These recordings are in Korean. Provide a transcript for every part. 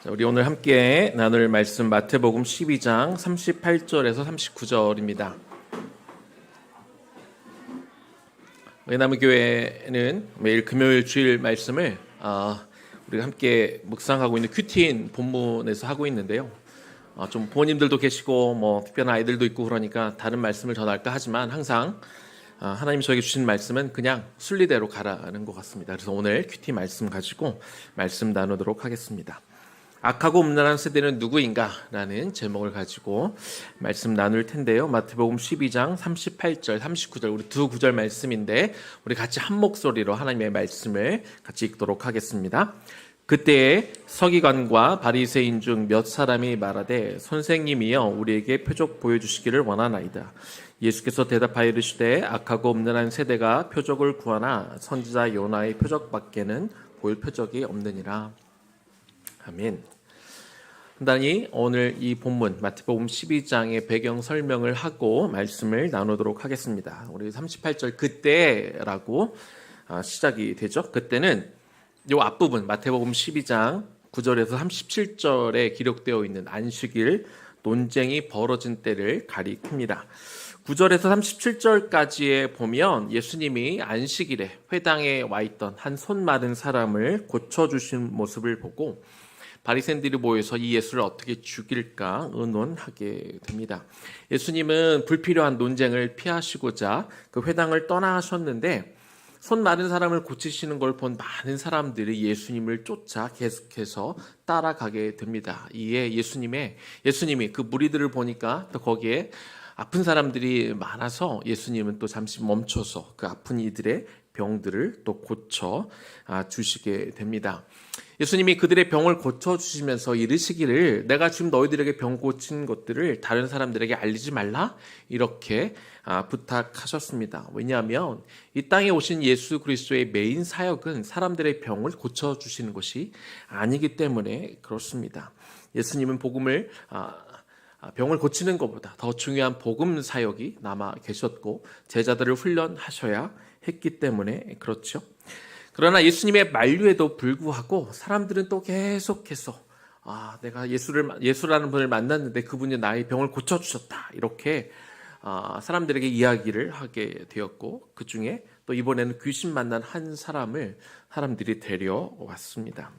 우리 오늘 함께 나눌 말씀 마태복음 12장 38절에서 39절입니다. 외나무교회는 매일 금요일 주일 말씀을 우리가 함께 묵상하고 있는 큐티인 본문에서 하고 있는데요. 좀 부모님들도 계시고 특별한 아이들도 있고 그러니까 다른 말씀을 전할까 하지만 항상 하나님 저에게 주신 말씀은 그냥 순리대로 가라는 것 같습니다. 그래서 오늘 큐티 말씀 가지고 말씀 나누도록 하겠습니다. 악하고 음란한 세대는 누구인가? 라는 제목을 가지고 말씀 나눌 텐데요. 마태복음 12장 38절, 39절 우리 두 구절 말씀인데 우리 같이 한 목소리로 하나님의 말씀을 같이 읽도록 하겠습니다. 그때에 서기관과 바리새인 중 몇 사람이 말하되 선생님이여 우리에게 표적 보여주시기를 원하나이다. 예수께서 대답하여 이르시되 악하고 음란한 세대가 표적을 구하나 선지자 요나의 표적밖에는 보일 표적이 없느니라. 아멘. 간단히 오늘 이 본문 마태복음 12장의 배경 설명을 하고 말씀을 나누도록 하겠습니다. 우리 38절 그때라고 시작이 되죠. 그때는 이 앞부분 마태복음 12장 9절에서 37절에 기록되어 있는 안식일 논쟁이 벌어진 때를 가리킵니다. 9절에서 37절까지에 보면 예수님이 안식일에 회당에 와 있던 한 손 마른 사람을 고쳐주신 모습을 보고 바리새인들이 모여서 이 예수를 어떻게 죽일까 의논하게 됩니다. 예수님은 불필요한 논쟁을 피하시고자 그 회당을 떠나셨는데 손 마른 사람을 고치시는 걸 본 많은 사람들이 예수님을 쫓아 계속해서 따라가게 됩니다. 이에 예수님이 그 무리들을 보니까 또 거기에 아픈 사람들이 많아서 예수님은 또 잠시 멈춰서 그 아픈 이들의 병들을 또 고쳐 주시게 됩니다. 예수님이 그들의 병을 고쳐주시면서 이르시기를 내가 지금 너희들에게 병 고친 것들을 다른 사람들에게 알리지 말라 이렇게 부탁하셨습니다. 왜냐하면 이 땅에 오신 예수 그리스도의 메인 사역은 사람들의 병을 고쳐주시는 것이 아니기 때문에 그렇습니다. 예수님은 병을 고치는 것보다 더 중요한 복음 사역이 남아 계셨고 제자들을 훈련하셔야 했기 때문에 그렇죠. 그러나 예수님의 만류에도 불구하고 사람들은 또 계속해서 내가 예수라는 분을 만났는데 그분이 나의 병을 고쳐주셨다 이렇게 사람들에게 이야기를 하게 되었고 그 중에 또 이번에는 귀신 만난 한 사람을 사람들이 데려왔습니다.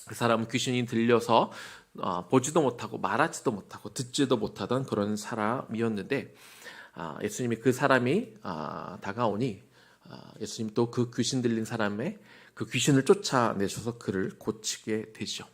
그 사람은 귀신이 들려서 보지도 못하고 말하지도 못하고 듣지도 못하던 그런 사람이었는데 예수님이 그 사람이 다가오니 예수님 또 그 귀신 들린 사람의 그 귀신을 쫓아내셔서 그를 고치게 되죠.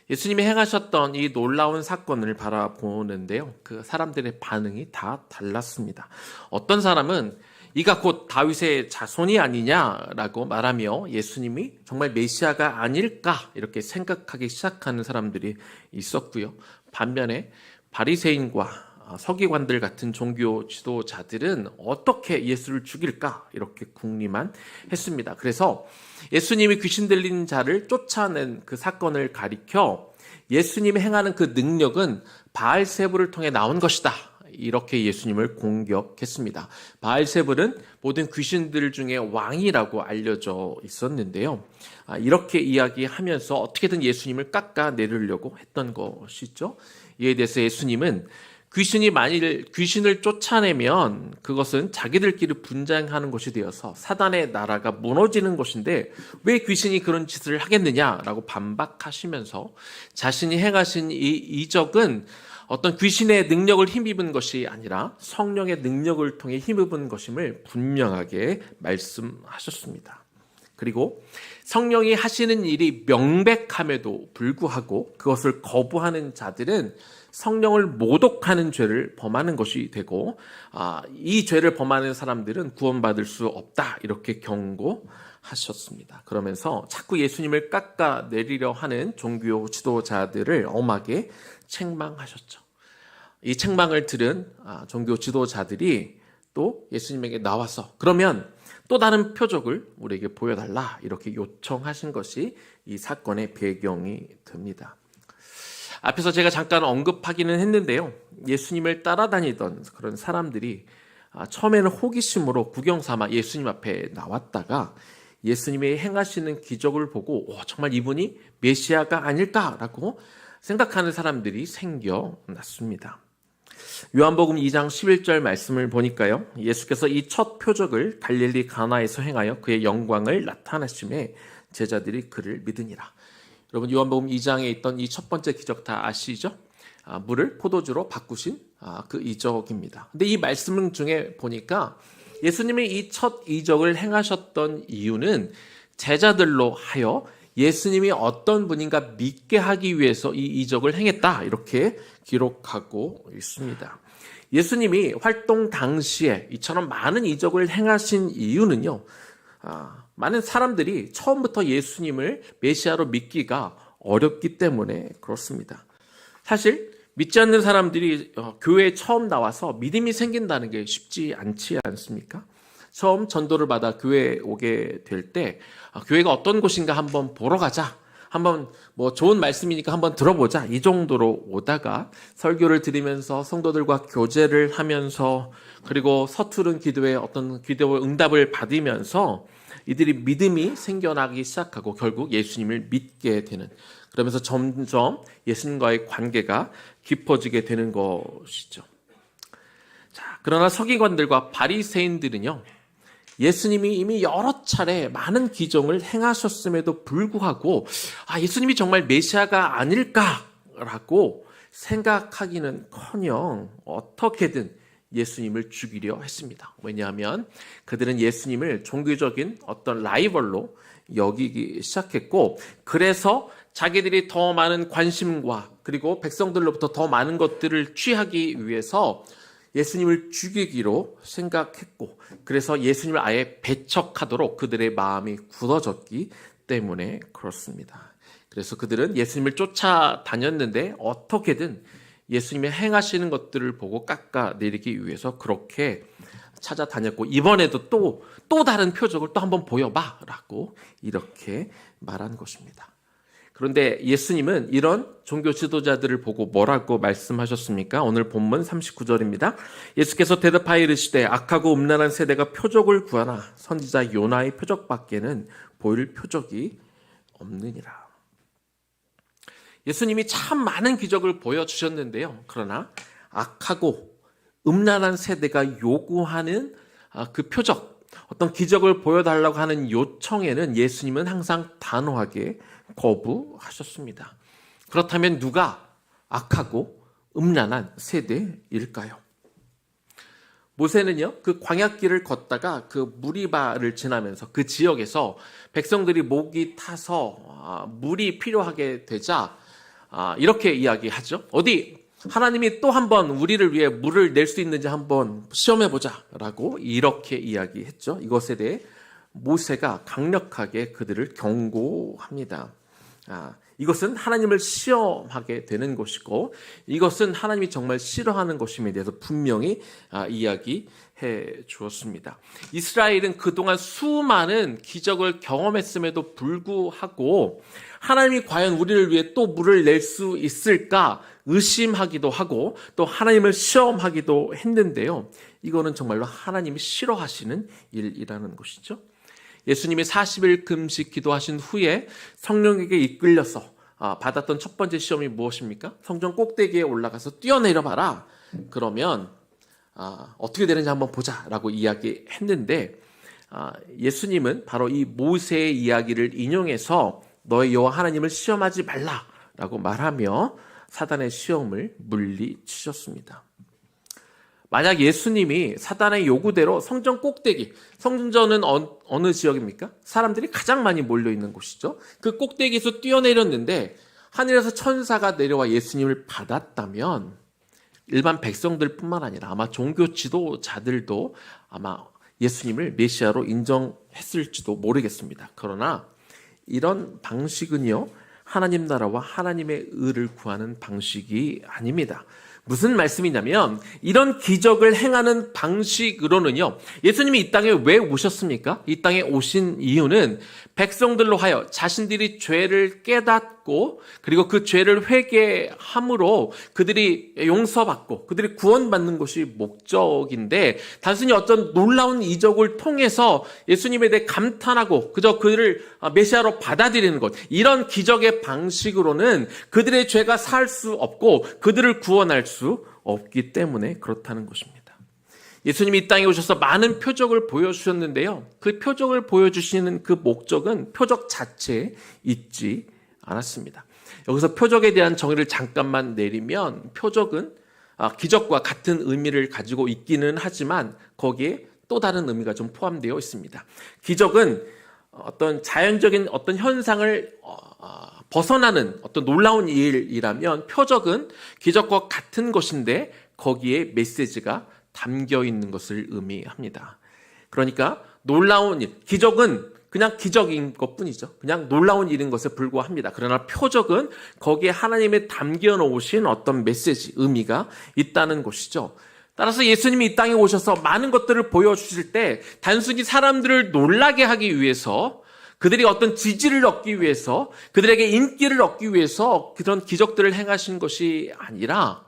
예수님이 행하셨던 이 놀라운 사건을 바라보는데요. 그 사람들의 반응이 다 달랐습니다. 어떤 사람은 이가 곧 다윗의 자손이 아니냐라고 말하며 예수님이 정말 메시아가 아닐까 이렇게 생각하기 시작하는 사람들이 있었고요. 반면에 바리새인과 서기관들 같은 종교 지도자들은 어떻게 예수를 죽일까 이렇게 궁리만 했습니다. 그래서 예수님이 귀신 들린 자를 쫓아낸 그 사건을 가리켜 예수님이 행하는 그 능력은 바알세불을 통해 나온 것이다. 이렇게 예수님을 공격했습니다. 바알세불은 모든 귀신들 중에 왕이라고 알려져 있었는데요. 이렇게 이야기하면서 어떻게든 예수님을 깎아내리려고 했던 것이죠. 이에 대해서 예수님은 귀신이 만일 귀신을 쫓아내면 그것은 자기들끼리 분쟁하는 것이 되어서 사단의 나라가 무너지는 것인데 왜 귀신이 그런 짓을 하겠느냐라고 반박하시면서 자신이 행하신 이 이적은 어떤 귀신의 능력을 힘입은 것이 아니라 성령의 능력을 통해 힘입은 것임을 분명하게 말씀하셨습니다. 그리고 성령이 하시는 일이 명백함에도 불구하고 그것을 거부하는 자들은 성령을 모독하는 죄를 범하는 것이 되고 이 죄를 범하는 사람들은 구원받을 수 없다 이렇게 경고하셨습니다. 그러면서 자꾸 예수님을 깎아내리려 하는 종교 지도자들을 엄하게 책망하셨죠. 이 책망을 들은 종교 지도자들이 또 예수님에게 나와서 그러면 또 다른 표적을 우리에게 보여달라 이렇게 요청하신 것이 이 사건의 배경이 됩니다. 앞에서 제가 잠깐 언급하기는 했는데요. 예수님을 따라다니던 그런 사람들이 처음에는 호기심으로 구경삼아 예수님 앞에 나왔다가 예수님이 행하시는 기적을 보고 정말 이분이 메시아가 아닐까라고 생각하는 사람들이 생겨났습니다. 요한복음 2장 11절 말씀을 보니까요. 예수께서 이 첫 표적을 갈릴리 가나에서 행하여 그의 영광을 나타내심에 제자들이 그를 믿으니라. 여러분 요한복음 2장에 있던 이 첫 번째 기적 다 아시죠? 물을 포도주로 바꾸신 그 이적입니다. 근데 이 말씀 중에 보니까 예수님이 이 첫 이적을 행하셨던 이유는 제자들로 하여 예수님이 어떤 분인가 믿게 하기 위해서 이 이적을 행했다 이렇게 기록하고 있습니다. 예수님이 활동 당시에 이처럼 많은 이적을 행하신 이유는요. 많은 사람들이 처음부터 예수님을 메시아로 믿기가 어렵기 때문에 그렇습니다. 사실 믿지 않는 사람들이 교회에 처음 나와서 믿음이 생긴다는 게 쉽지 않지 않습니까? 처음 전도를 받아 교회에 오게 될 때 교회가 어떤 곳인가 한번 보러 가자. 한번 좋은 말씀이니까 한번 들어보자. 이 정도로 오다가 설교를 들으면서 성도들과 교제를 하면서 그리고 서투른 기도에 어떤 기도 응답을 받으면서 이들이 믿음이 생겨나기 시작하고 결국 예수님을 믿게 되는, 그러면서 점점 예수님과의 관계가 깊어지게 되는 것이죠. 자, 그러나 서기관들과 바리새인들은요, 예수님이 이미 여러 차례 많은 기적을 행하셨음에도 불구하고 예수님이 정말 메시아가 아닐까라고 생각하기는커녕 어떻게든 예수님을 죽이려 했습니다. 왜냐하면 그들은 예수님을 종교적인 어떤 라이벌로 여기기 시작했고, 그래서 자기들이 더 많은 관심과 그리고 백성들로부터 더 많은 것들을 취하기 위해서 예수님을 죽이기로 생각했고, 그래서 예수님을 아예 배척하도록 그들의 마음이 굳어졌기 때문에 그렇습니다. 그래서 그들은 예수님을 쫓아다녔는데 어떻게든 예수님이 행하시는 것들을 보고 깎아내리기 위해서 그렇게 찾아다녔고, 이번에도 또 다른 표적을 또 한번 보여봐 라고 이렇게 말한 것입니다. 그런데 예수님은 이런 종교 지도자들을 보고 뭐라고 말씀하셨습니까? 오늘 본문 39절입니다. 예수께서 대답하여 이르시되 악하고 음란한 세대가 표적을 구하나 선지자 요나의 표적밖에는 보일 표적이 없느니라. 예수님이 참 많은 기적을 보여주셨는데요. 그러나 악하고 음란한 세대가 요구하는 그 표적, 어떤 기적을 보여달라고 하는 요청에는 예수님은 항상 단호하게 거부하셨습니다. 그렇다면 누가 악하고 음란한 세대일까요? 모세는요, 그 광야길을 걷다가 그 무리바를 지나면서 그 지역에서 백성들이 목이 타서 물이 필요하게 되자 이렇게 이야기하죠. 어디 하나님이 또 한번 우리를 위해 물을 낼 수 있는지 한번 시험해보자 라고 이렇게 이야기했죠. 이것에 대해 모세가 강력하게 그들을 경고합니다. 이것은 하나님을 시험하게 되는 것이고, 이것은 하나님이 정말 싫어하는 것임에 대해서 분명히 이야기해 주었습니다. 이스라엘은 그동안 수많은 기적을 경험했음에도 불구하고 하나님이 과연 우리를 위해 또 물을 낼 수 있을까 의심하기도 하고 또 하나님을 시험하기도 했는데요. 이거는 정말로 하나님이 싫어하시는 일이라는 것이죠. 예수님이 40일 금식 기도하신 후에 성령에게 이끌려서 받았던 첫 번째 시험이 무엇입니까? 성전 꼭대기에 올라가서 뛰어내려 봐라. 그러면 어떻게 되는지 한번 보자 라고 이야기했는데, 예수님은 바로 이 모세의 이야기를 인용해서 너의 여호와 하나님을 시험하지 말라라고 말하며 사단의 시험을 물리치셨습니다. 만약 예수님이 사단의 요구대로 성전 꼭대기, 성전은 어느 지역입니까? 사람들이 가장 많이 몰려있는 곳이죠. 그 꼭대기에서 뛰어내렸는데 하늘에서 천사가 내려와 예수님을 받았다면 일반 백성들 뿐만 아니라 아마 종교 지도자들도 아마 예수님을 메시아로 인정했을지도 모르겠습니다. 그러나 이런 방식은요, 하나님 나라와 하나님의 의를 구하는 방식이 아닙니다. 무슨 말씀이냐면 이런 기적을 행하는 방식으로는요, 예수님이 이 땅에 왜 오셨습니까? 이 땅에 오신 이유는 백성들로 하여 자신들이 죄를 깨닫고 그리고 그 죄를 회개함으로 그들이 용서받고 그들이 구원받는 것이 목적인데, 단순히 어떤 놀라운 이적을 통해서 예수님에 대해 감탄하고 그저 그를 메시아로 받아들이는 것, 이런 기적의 방식으로는 그들의 죄가 살 수 없고 그들을 구원할 수 없기 때문에 그렇다는 것입니다. 예수님이 이 땅에 오셔서 많은 표적을 보여주셨는데요, 그 표적을 보여주시는 그 목적은 표적 자체에 있지 않았습니다. 여기서 표적에 대한 정의를 잠깐만 내리면, 표적은 기적과 같은 의미를 가지고 있기는 하지만 거기에 또 다른 의미가 좀 포함되어 있습니다. 기적은 어떤 자연적인 어떤 현상을 벗어나는 어떤 놀라운 일이라면, 표적은 기적과 같은 것인데 거기에 메시지가 담겨 있는 것을 의미합니다. 그러니까 놀라운 일, 기적은 그냥 기적인 것뿐이죠. 그냥 놀라운 일인 것에 불과합니다. 그러나 표적은 거기에 하나님의 담겨 놓으신 어떤 메시지, 의미가 있다는 것이죠. 따라서 예수님이 이 땅에 오셔서 많은 것들을 보여주실 때 단순히 사람들을 놀라게 하기 위해서, 그들이 어떤 지지를 얻기 위해서, 그들에게 인기를 얻기 위해서 그런 기적들을 행하신 것이 아니라,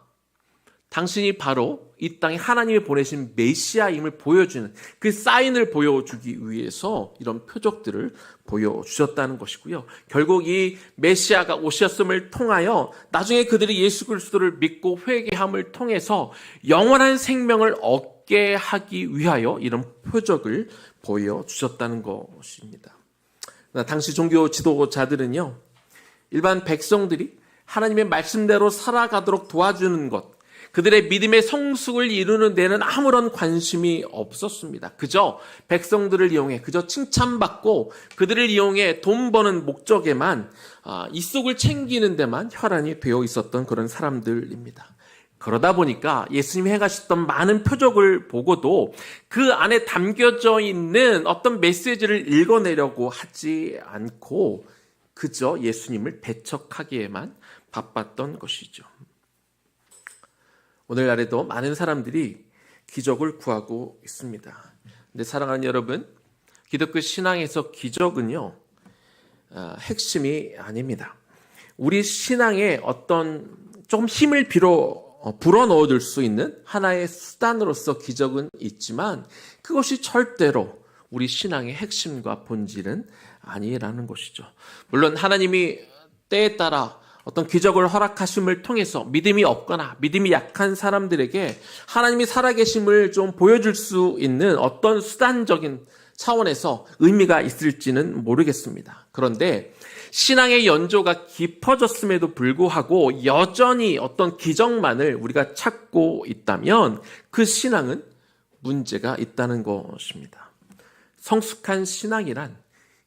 당신이 바로 이 땅에 하나님이 보내신 메시아임을 보여주는 그 사인을 보여주기 위해서 이런 표적들을 보여주셨다는 것이고요. 결국 이 메시아가 오셨음을 통하여 나중에 그들이 예수 그리스도를 믿고 회개함을 통해서 영원한 생명을 얻게 하기 위하여 이런 표적을 보여주셨다는 것입니다. 당시 종교 지도자들은요, 일반 백성들이 하나님의 말씀대로 살아가도록 도와주는 것, 그들의 믿음의 성숙을 이루는 데는 아무런 관심이 없었습니다. 그저 백성들을 이용해, 그저 칭찬받고 그들을 이용해 돈 버는 목적에만, 이속을 챙기는 데만 혈안이 되어 있었던 그런 사람들입니다. 그러다 보니까 예수님이 행하셨던 많은 표적을 보고도 그 안에 담겨져 있는 어떤 메시지를 읽어내려고 하지 않고 그저 예수님을 배척하기에만 바빴던 것이죠. 오늘날에도 많은 사람들이 기적을 구하고 있습니다. 근데 사랑하는 여러분, 기독교 신앙에서 기적은요, 핵심이 아닙니다. 우리 신앙에 어떤 조금 힘을 불어넣어줄 수 있는 하나의 수단으로서 기적은 있지만 그것이 절대로 우리 신앙의 핵심과 본질은 아니라는 것이죠. 물론 하나님이 때에 따라 어떤 기적을 허락하심을 통해서 믿음이 없거나 믿음이 약한 사람들에게 하나님이 살아계심을 좀 보여줄 수 있는 어떤 수단적인 차원에서 의미가 있을지는 모르겠습니다. 그런데 신앙의 연조가 깊어졌음에도 불구하고 여전히 어떤 기적만을 우리가 찾고 있다면 그 신앙은 문제가 있다는 것입니다. 성숙한 신앙이란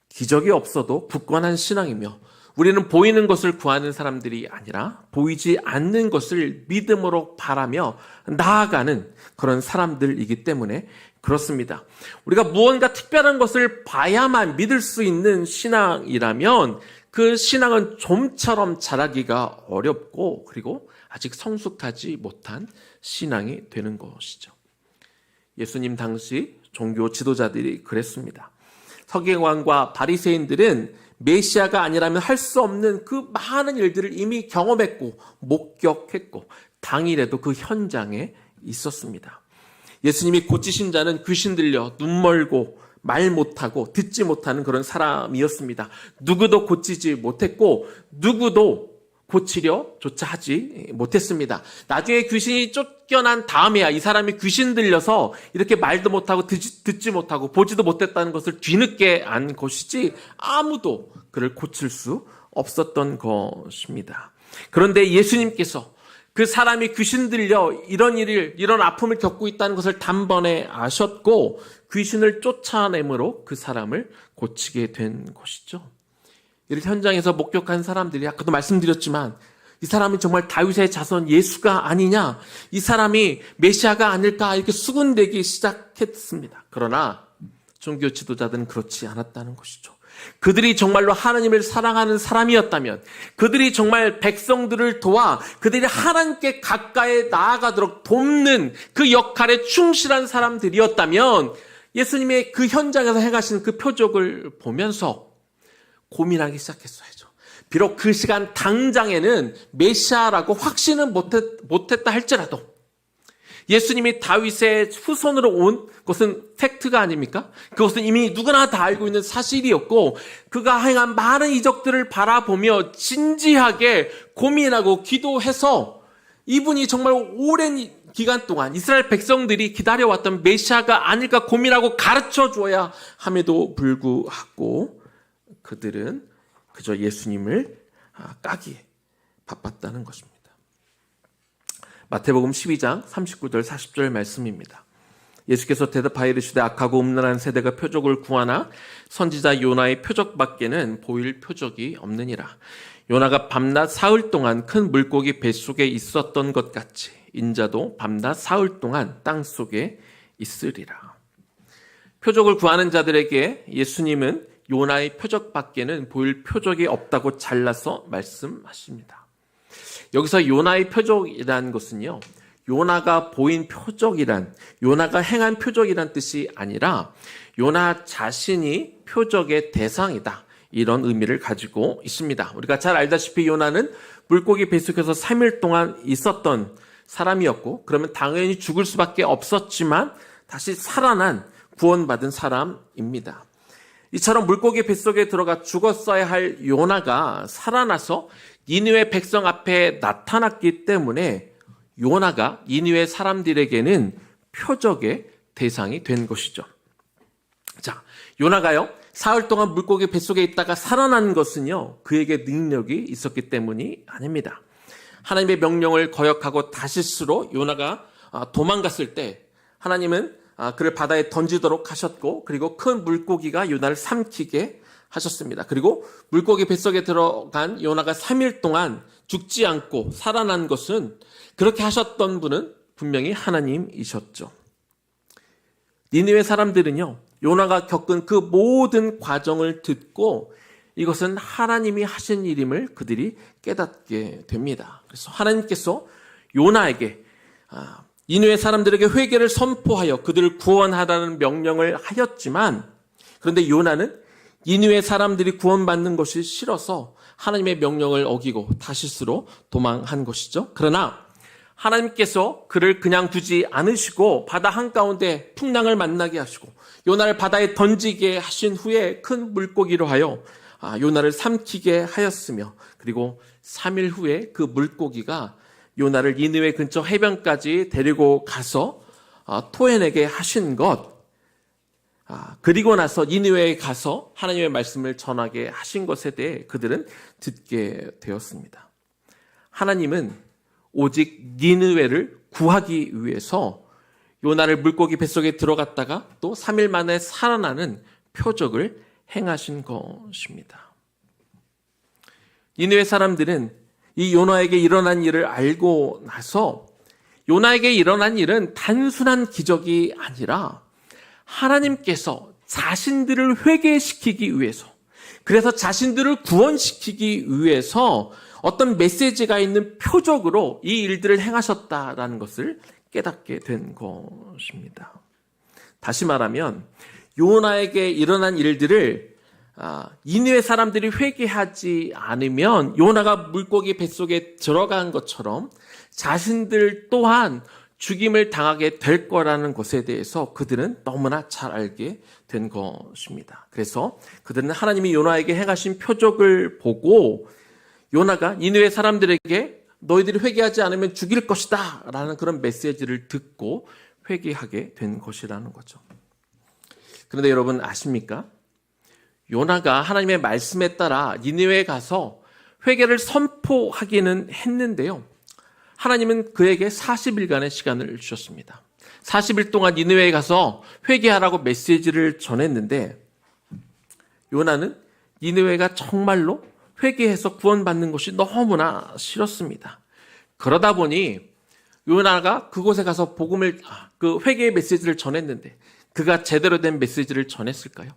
기적이 없어도 굳건한 신앙이며, 우리는 보이는 것을 구하는 사람들이 아니라 보이지 않는 것을 믿음으로 바라며 나아가는 그런 사람들이기 때문에 그렇습니다. 우리가 무언가 특별한 것을 봐야만 믿을 수 있는 신앙이라면 그 신앙은 좀처럼 자라기가 어렵고, 그리고 아직 성숙하지 못한 신앙이 되는 것이죠. 예수님 당시 종교 지도자들이 그랬습니다. 서기관과 바리새인들은 메시아가 아니라면 할 수 없는 그 많은 일들을 이미 경험했고 목격했고 당일에도 그 현장에 있었습니다. 예수님이 고치신 자는 귀신 들려 눈 멀고 말 못하고 듣지 못하는 그런 사람이었습니다. 누구도 고치지 못했고 누구도 고치려조차 하지 못했습니다. 나중에 귀신이 쫓겨난 다음에야 이 사람이 귀신 들려서 이렇게 말도 못하고 듣지 못하고 보지도 못했다는 것을 뒤늦게 안 것이지 아무도 그를 고칠 수 없었던 것입니다. 그런데 예수님께서 그 사람이 귀신 들려 이런 아픔을 겪고 있다는 것을 단번에 아셨고 귀신을 쫓아내므로 그 사람을 고치게 된 것이죠. 이를 현장에서 목격한 사람들이 아까도 말씀드렸지만 이 사람이 정말 다윗의 자손 예수가 아니냐, 이 사람이 메시아가 아닐까 이렇게 수군대기 시작했습니다. 그러나 종교 지도자들은 그렇지 않았다는 것이죠. 그들이 정말로 하나님을 사랑하는 사람이었다면, 그들이 정말 백성들을 도와 그들이 하나님께 가까이 나아가도록 돕는 그 역할에 충실한 사람들이었다면, 예수님의 그 현장에서 행하시는 그 표적을 보면서 고민하기 시작했어야죠. 비록 그 시간 당장에는 메시아라고 확신은 못했다 할지라도 예수님이 다윗의 후손으로 온 것은 팩트가 아닙니까? 그것은 이미 누구나 다 알고 있는 사실이었고, 그가 행한 많은 이적들을 바라보며 진지하게 고민하고 기도해서 이분이 정말 오랜 기간 동안 이스라엘 백성들이 기다려왔던 메시아가 아닐까 고민하고 가르쳐 줘야 함에도 불구하고 그들은 그저 예수님을 까기에 바빴다는 것입니다. 마태복음 12장 39절 40절 말씀입니다. 예수께서 대답하여 이르시되 악하고 음란한 세대가 표적을 구하나 선지자 요나의 표적밖에는 보일 표적이 없느니라. 요나가 밤낮 사흘 동안 큰 물고기 뱃속에 있었던 것 같이 인자도 밤낮 사흘 동안 땅속에 있으리라. 표적을 구하는 자들에게 예수님은 요나의 표적밖에는 보일 표적이 없다고 잘라서 말씀하십니다. 여기서 요나의 표적이라는 것은요, 요나가 보인 표적이란, 요나가 행한 표적이란 뜻이 아니라 요나 자신이 표적의 대상이다, 이런 의미를 가지고 있습니다. 우리가 잘 알다시피 요나는 물고기 뱃속에서 3일 동안 있었던 사람이었고, 그러면 당연히 죽을 수밖에 없었지만 다시 살아난 구원받은 사람입니다. 이처럼 물고기 뱃속에 들어가 죽었어야 할 요나가 살아나서 니느웨 백성 앞에 나타났기 때문에 요나가 니느웨 사람들에게는 표적의 대상이 된 것이죠. 자, 요나가요, 사흘 동안 물고기 뱃속에 있다가 살아난 것은요, 그에게 능력이 있었기 때문이 아닙니다. 하나님의 명령을 거역하고 다시스로 요나가 도망갔을 때 하나님은 그를 바다에 던지도록 하셨고, 그리고 큰 물고기가 요나를 삼키게 하셨습니다. 그리고 물고기 뱃속에 들어간 요나가 3일 동안 죽지 않고 살아난 것은, 그렇게 하셨던 분은 분명히 하나님이셨죠. 니느웨 사람들은요, 요나가 겪은 그 모든 과정을 듣고 이것은 하나님이 하신 일임을 그들이 깨닫게 됩니다. 그래서 하나님께서 요나에게 니느웨 사람들에게 회개를 선포하여 그들을 구원하라는 명령을 하였지만, 그런데 요나는 니느웨 사람들이 구원받는 것이 싫어서 하나님의 명령을 어기고 다시스로 도망한 것이죠. 그러나 하나님께서 그를 그냥 두지 않으시고 바다 한가운데 풍랑을 만나게 하시고 요나를 바다에 던지게 하신 후에 큰 물고기로 하여 요나를 삼키게 하였으며, 그리고 3일 후에 그 물고기가 요나를 니느웨 근처 해변까지 데리고 가서 토해내게 하신 것, 그리고 나서 니느웨에 가서 하나님의 말씀을 전하게 하신 것에 대해 그들은 듣게 되었습니다. 하나님은 오직 니느웨를 구하기 위해서 요나를 물고기 뱃속에 들어갔다가 또 3일 만에 살아나는 표적을 행하신 것입니다. 니느웨 사람들은 이 요나에게 일어난 일을 알고 나서 요나에게 일어난 일은 단순한 기적이 아니라 하나님께서 자신들을 회개시키기 위해서, 그래서 자신들을 구원시키기 위해서 어떤 메시지가 있는 표적으로 이 일들을 행하셨다라는 것을 깨닫게 된 것입니다. 다시 말하면 요나에게 일어난 일들을 니느웨 사람들이 회개하지 않으면 요나가 물고기 뱃속에 들어간 것처럼 자신들 또한 죽임을 당하게 될 거라는 것에 대해서 그들은 너무나 잘 알게 된 것입니다. 그래서 그들은 하나님이 요나에게 행하신 표적을 보고 요나가 니느웨 사람들에게 너희들이 회개하지 않으면 죽일 것이다 라는 그런 메시지를 듣고 회개하게 된 것이라는 거죠. 그런데 여러분 아십니까? 요나가 하나님의 말씀에 따라 니느웨에 가서 회개를 선포하기는 했는데요, 하나님은 그에게 40일간의 시간을 주셨습니다. 40일 동안 니느웨에 가서 회개하라고 메시지를 전했는데, 요나는 니느웨가 정말로 회개해서 구원받는 것이 너무나 싫었습니다. 그러다 보니 요나가 그곳에 가서 복음을, 그 회개의 메시지를 전했는데 그가 제대로 된 메시지를 전했을까요?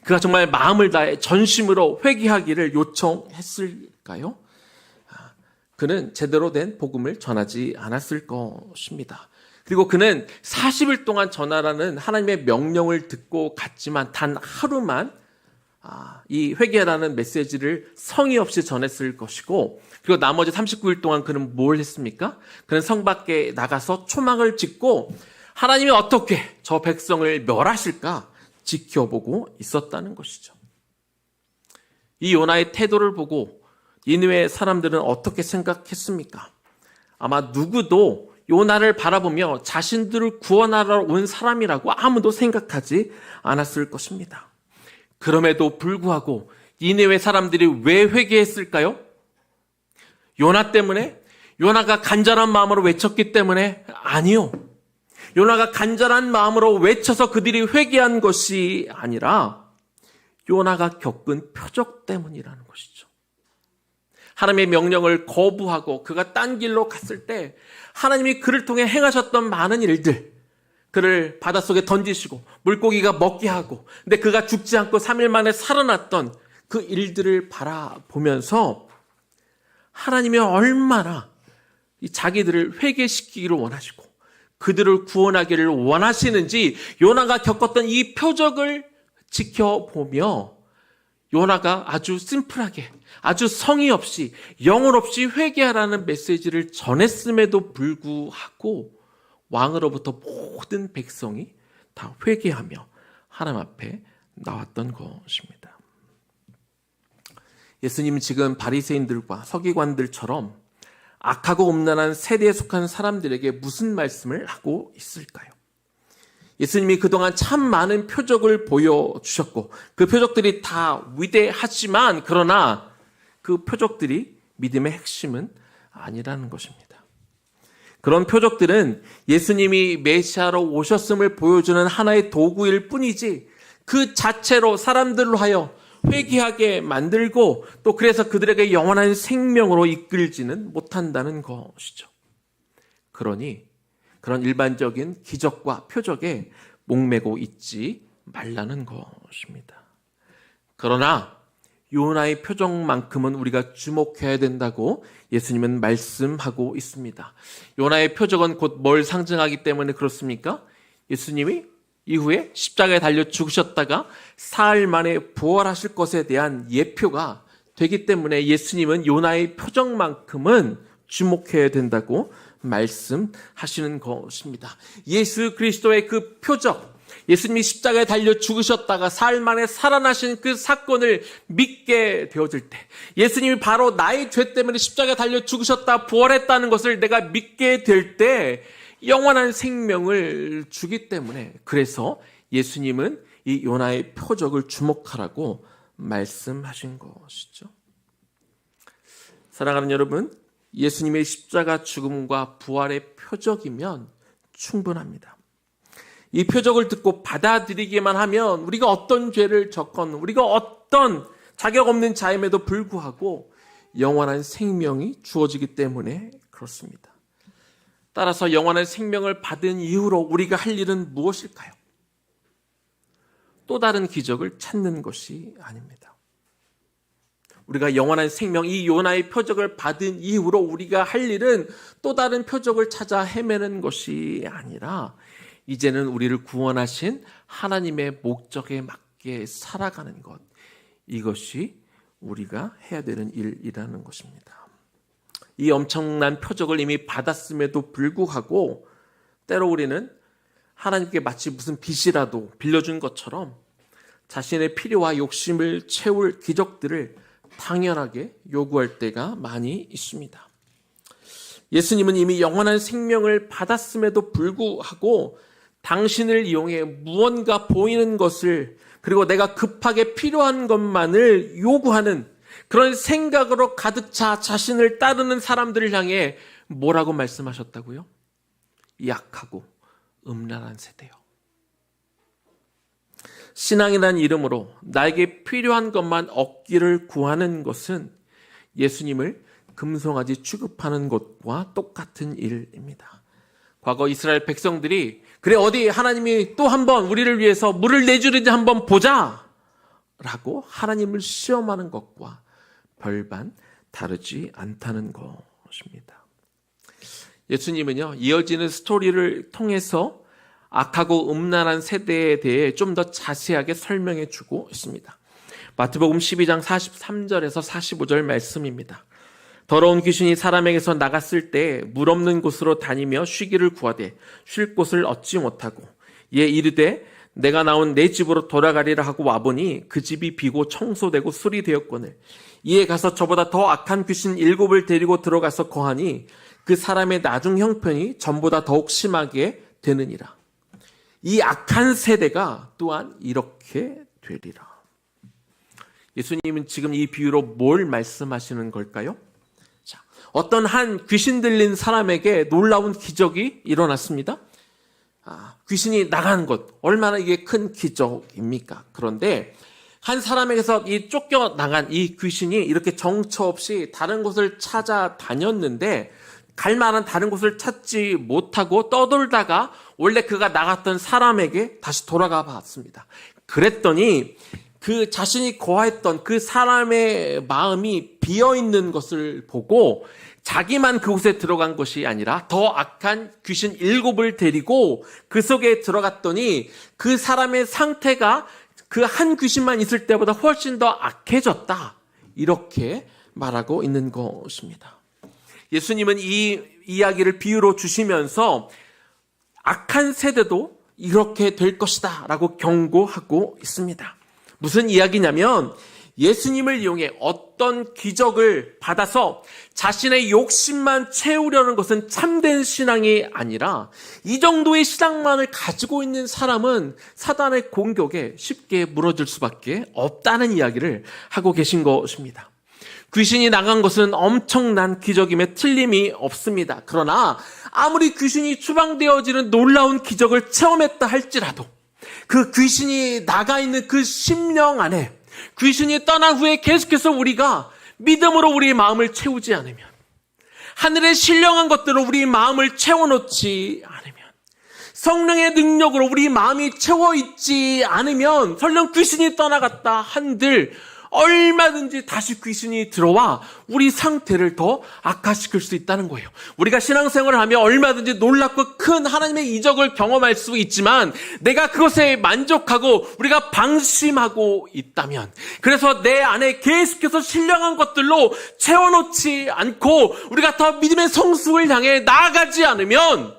그가 정말 마음을 다해 전심으로 회개하기를 요청했을까요? 그는 제대로 된 복음을 전하지 않았을 것입니다. 그리고 그는 40일 동안 전하라는 하나님의 명령을 듣고 갔지만 단 하루만 이 회개라는 메시지를 성의 없이 전했을 것이고, 그리고 나머지 39일 동안 그는 뭘 했습니까? 그는 성 밖에 나가서 초막을 짓고 하나님이 어떻게 저 백성을 멸하실까 지켜보고 있었다는 것이죠. 이 요나의 태도를 보고 니느웨 사람들은 어떻게 생각했습니까? 아마 누구도 요나를 바라보며 자신들을 구원하러 온 사람이라고 아무도 생각하지 않았을 것입니다. 그럼에도 불구하고 니느웨 사람들이 왜 회개했을까요? 요나 때문에? 요나가 간절한 마음으로 외쳤기 때문에? 아니요. 요나가 간절한 마음으로 외쳐서 그들이 회개한 것이 아니라 요나가 겪은 표적 때문이라는 것이죠. 하나님의 명령을 거부하고 그가 딴 길로 갔을 때 하나님이 그를 통해 행하셨던 많은 일들, 그를 바닷속에 던지시고 물고기가 먹게 하고, 근데 그가 죽지 않고 3일 만에 살아났던 그 일들을 바라보면서 하나님이 얼마나 자기들을 회개시키기를 원하시고 그들을 구원하기를 원하시는지 요나가 겪었던 이 표적을 지켜보며 요나가 아주 심플하게, 아주 성의 없이, 영혼 없이 회개하라는 메시지를 전했음에도 불구하고 왕으로부터 모든 백성이 다 회개하며 하나님 앞에 나왔던 것입니다. 예수님은 지금 바리새인들과 서기관들처럼 악하고 음란한 세대에 속한 사람들에게 무슨 말씀을 하고 있을까요? 예수님이 그동안 참 많은 표적을 보여주셨고 그 표적들이 다 위대하지만 그러나 그 표적들이 믿음의 핵심은 아니라는 것입니다. 그런 표적들은 예수님이 메시아로 오셨음을 보여주는 하나의 도구일 뿐이지 그 자체로 사람들로 하여 회개하게 만들고 또 그래서 그들에게 영원한 생명으로 이끌지는 못한다는 것이죠. 그러니 그런 일반적인 기적과 표적에 목매고 있지 말라는 것입니다. 그러나 요나의 표적만큼은 우리가 주목해야 된다고 예수님은 말씀하고 있습니다. 요나의 표적은 곧 뭘 상징하기 때문에 그렇습니까? 예수님이 이후에 십자가에 달려 죽으셨다가 사흘 만에 부활하실 것에 대한 예표가 되기 때문에 예수님은 요나의 표적만큼은 주목해야 된다고 말씀하시는 것입니다. 예수 그리스도의 그 표적, 예수님이 십자가에 달려 죽으셨다가 사흘 만에 살아나신 그 사건을 믿게 되어질 때, 예수님이 바로 나의 죄 때문에 십자가에 달려 죽으셨다 부활했다는 것을 내가 믿게 될 때 영원한 생명을 주기 때문에, 그래서 예수님은 이 요나의 표적을 주목하라고 말씀하신 것이죠. 사랑하는 여러분, 예수님의 십자가 죽음과 부활의 표적이면 충분합니다. 이 표적을 듣고 받아들이기만 하면 우리가 어떤 죄를 졌건 우리가 어떤 자격 없는 자임에도 불구하고 영원한 생명이 주어지기 때문에 그렇습니다. 따라서 영원한 생명을 받은 이후로 우리가 할 일은 무엇일까요? 또 다른 기적을 찾는 것이 아닙니다. 우리가 영원한 생명, 이 요나의 표적을 받은 이후로 우리가 할 일은 또 다른 표적을 찾아 헤매는 것이 아니라 이제는 우리를 구원하신 하나님의 목적에 맞게 살아가는 것, 이것이 우리가 해야 되는 일이라는 것입니다. 이 엄청난 표적을 이미 받았음에도 불구하고 때로 우리는 하나님께 마치 무슨 빚이라도 빌려준 것처럼 자신의 필요와 욕심을 채울 기적들을 당연하게 요구할 때가 많이 있습니다. 예수님은 이미 영원한 생명을 받았음에도 불구하고 당신을 이용해 무언가 보이는 것을, 그리고 내가 급하게 필요한 것만을 요구하는 그런 생각으로 가득 차 자신을 따르는 사람들을 향해 뭐라고 말씀하셨다고요? 약하고 음란한 세대요. 신앙이라는 이름으로 나에게 필요한 것만 얻기를 구하는 것은 예수님을 금송아지 취급하는 것과 똑같은 일입니다. 과거 이스라엘 백성들이 그래 어디 하나님이 또 한번 우리를 위해서 물을 내주는지 한번 보자 하고 하나님을 시험하는 것과 별반 다르지 않다는 것입니다. 예수님은요, 이어지는 스토리를 통해서 악하고 음란한 세대에 대해 좀 더 자세하게 설명해 주고 있습니다. 마태복음 12장 43절에서 45절 말씀입니다. 더러운 귀신이 사람에게서 나갔을 때 물 없는 곳으로 다니며 쉬기를 구하되 쉴 곳을 얻지 못하고 이에 이르되 내가 나온 내 집으로 돌아가리라 하고 와보니 그 집이 비고 청소되고 수리되었거늘 이에 가서 저보다 더 악한 귀신 7을 데리고 들어가서 거하니 그 사람의 나중 형편이 전보다 더욱 심하게 되느니라. 이 악한 세대가 또한 이렇게 되리라. 예수님은 지금 이 비유로 뭘 말씀하시는 걸까요? 자, 어떤 한 귀신 들린 사람에게 놀라운 기적이 일어났습니다. 귀신이 나간 것, 얼마나 이게 큰 기적입니까? 그런데 한 사람에게서 이 쫓겨나간 이 귀신이 이렇게 정처 없이 다른 곳을 찾아다녔는데 갈 만한 다른 곳을 찾지 못하고 떠돌다가 원래 그가 나갔던 사람에게 다시 돌아가 봤습니다. 그랬더니 그 자신이 거하였던 그 사람의 마음이 비어있는 것을 보고 자기만 그곳에 들어간 것이 아니라 더 악한 귀신 7을 데리고 그 속에 들어갔더니 그 사람의 상태가 그 한 귀신만 있을 때보다 훨씬 더 악해졌다. 이렇게 말하고 있는 것입니다. 예수님은 이 이야기를 비유로 주시면서 악한 세대도 이렇게 될 것이다 라고 경고하고 있습니다. 무슨 이야기냐면 예수님을 이용해 어떤 기적을 받아서 자신의 욕심만 채우려는 것은 참된 신앙이 아니라 이 정도의 신앙만을 가지고 있는 사람은 사단의 공격에 쉽게 무너질 수밖에 없다는 이야기를 하고 계신 것입니다. 귀신이 나간 것은 엄청난 기적임에 틀림이 없습니다. 그러나 아무리 귀신이 추방되어지는 놀라운 기적을 체험했다 할지라도 그 귀신이 나가 있는 그 심령 안에 귀신이 떠난 후에 계속해서 우리가 믿음으로 우리의 마음을 채우지 않으면, 하늘의 신령한 것들로 우리 마음을 채워놓지 않으면, 성령의 능력으로 우리 마음이 채워있지 않으면 설령 귀신이 떠나갔다 한들 얼마든지 다시 귀신이 들어와 우리 상태를 더 악화시킬 수 있다는 거예요. 우리가 신앙생활을 하며 얼마든지 놀랍고 큰 하나님의 이적을 경험할 수 있지만 내가 그것에 만족하고 우리가 방심하고 있다면, 그래서 내 안에 계속해서 신령한 것들로 채워놓지 않고 우리가 더 믿음의 성숙을 향해 나아가지 않으면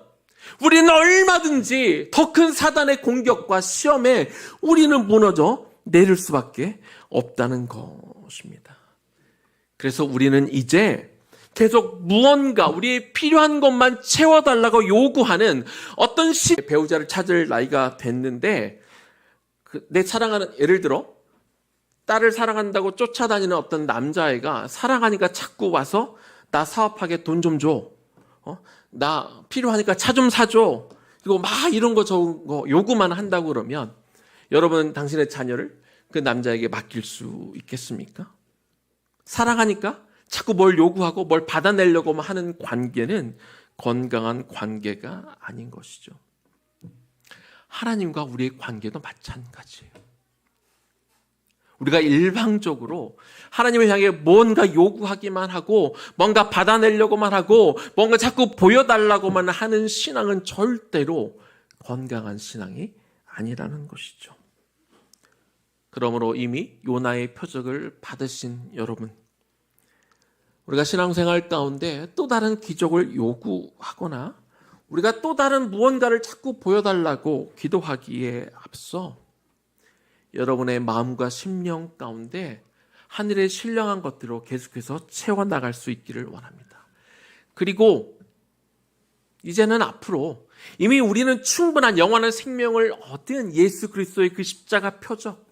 우리는 얼마든지 더 큰 사단의 공격과 시험에 우리는 무너져 내릴 수밖에 없다는 것입니다. 그래서 우리는 이제 계속 무언가 우리의 필요한 것만 채워달라고 요구하는 어떤 배우자를 찾을 나이가 됐는데 내 사랑하는, 예를 들어 딸을 사랑한다고 쫓아다니는 어떤 남자애가 사랑하니까 자꾸 와서 나 사업하게 돈 좀 줘, 나 필요하니까 차 좀 사줘, 그리고 막 이런 거 저런 거 요구만 한다고 그러면 여러분 당신의 자녀를 그 남자에게 맡길 수 있겠습니까? 사랑하니까 자꾸 뭘 요구하고 뭘 받아내려고 하는 관계는 건강한 관계가 아닌 것이죠. 하나님과 우리의 관계도 마찬가지예요. 우리가 일방적으로 하나님을 향해 뭔가 요구하기만 하고 뭔가 받아내려고만 하고 뭔가 자꾸 보여달라고만 하는 신앙은 절대로 건강한 신앙이 아니라는 것이죠. 그러므로 이미 요나의 표적을 받으신 여러분, 우리가 신앙생활 가운데 또 다른 기적을 요구하거나 우리가 또 다른 무언가를 자꾸 보여달라고 기도하기에 앞서 여러분의 마음과 심령 가운데 하늘의 신령한 것들로 계속해서 채워나갈 수 있기를 원합니다. 그리고 이제는 앞으로 이미 우리는 충분한 영원한 생명을 얻은 예수 그리스도의 그 십자가 표적,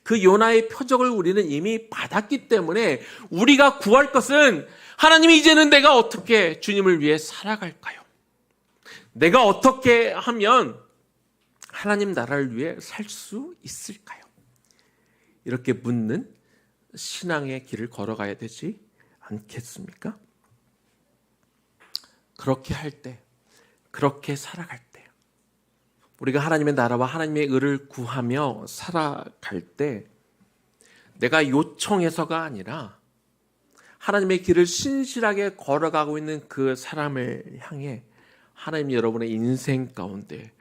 그 요나의 표적을 우리는 이미 받았기 때문에 우리가 구할 것은 하나님이 이제는 내가 어떻게 주님을 위해 살아갈까요? 내가 어떻게 하면 하나님 나라를 위해 살 수 있을까요? 이렇게 묻는 신앙의 길을 걸어가야 되지 않겠습니까? 그렇게 할 때, 그렇게 살아갈 때, 우리가 하나님의 나라와 하나님의 의를 구하며 살아갈 때 내가 요청해서가 아니라 하나님의 길을 신실하게 걸어가고 있는 그 사람을 향해 하나님이 여러분의 인생 가운데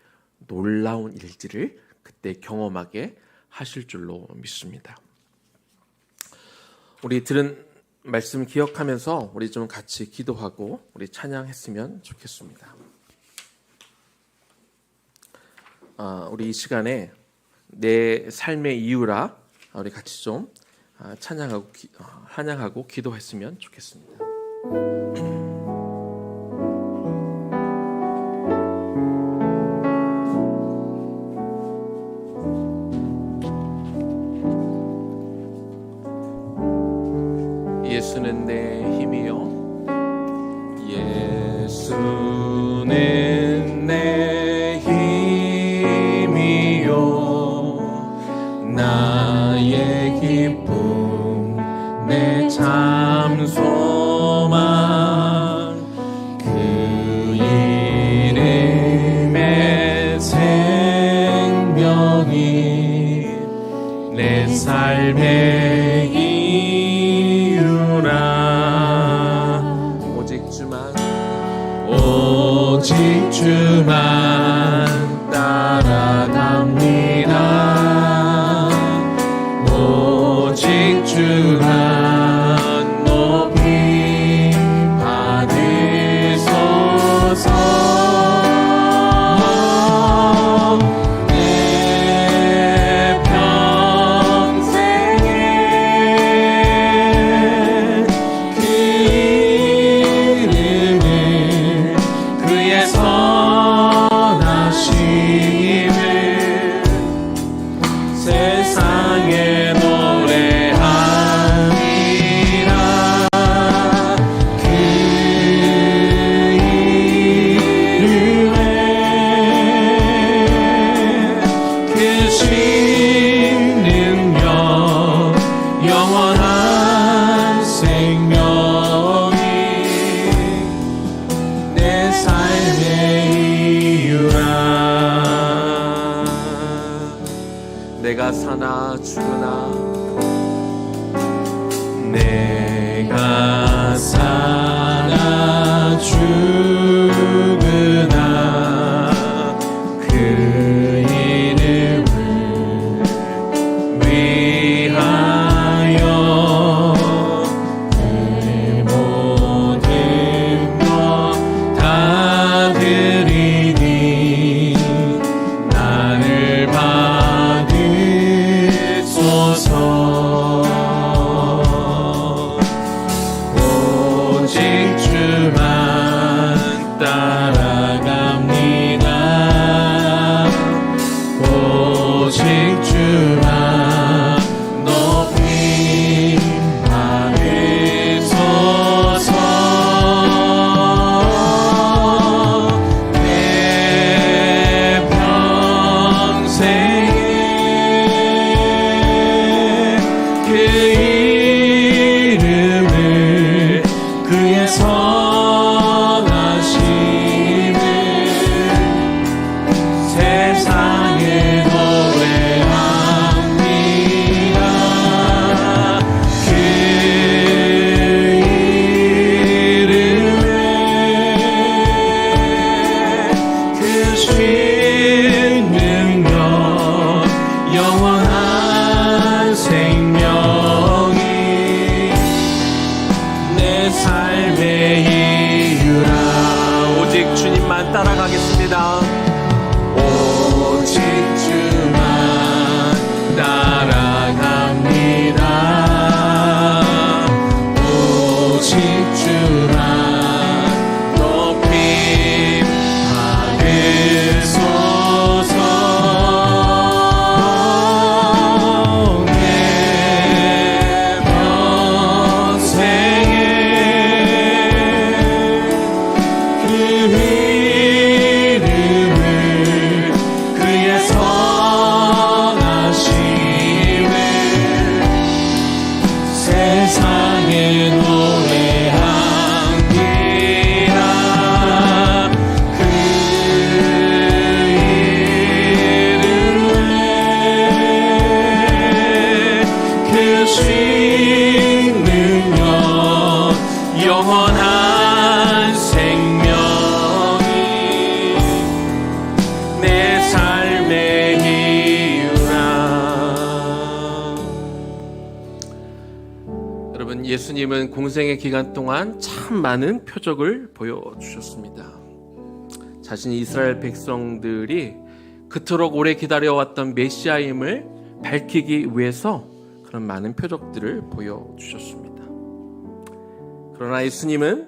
놀라운 일들을 그때 경험하게 하실 줄로 믿습니다. 우리 들은 말씀 기억하면서 우리 좀 같이 기도하고 우리 찬양했으면 좋겠습니다. 우리 이 시간에 내 삶의 이유라 우리 같이 좀 찬양하고 기도했으면 좋겠습니다. 예수는 내 힘이요 예수는 내 힘이요 나의 기쁨 내 참 소망 그 이름의 생명이 내 삶의 오직 주만 따라갑니다. 오직 주만 높이 받으소서. 내 평생에 그 이름을 그의 선하심을 세상에 노래하리라. 그 이름에 그 신능력 영원한 생명이 내 삶의 이유라. 내가 사나 죽으나 내가 사나 죽으나 그 이름을 위하여 내 모든 것 다 드리니 나를 받으소서. 오직 주만 따라 예수님은 공생의 기간 동안 참 많은 표적을 보여주셨습니다. 자신이 이스라엘 백성들이 그토록 오래 기다려왔던 메시아임을 밝히기 위해서 그런 많은 표적들을 보여주셨습니다. 그러나 예수님은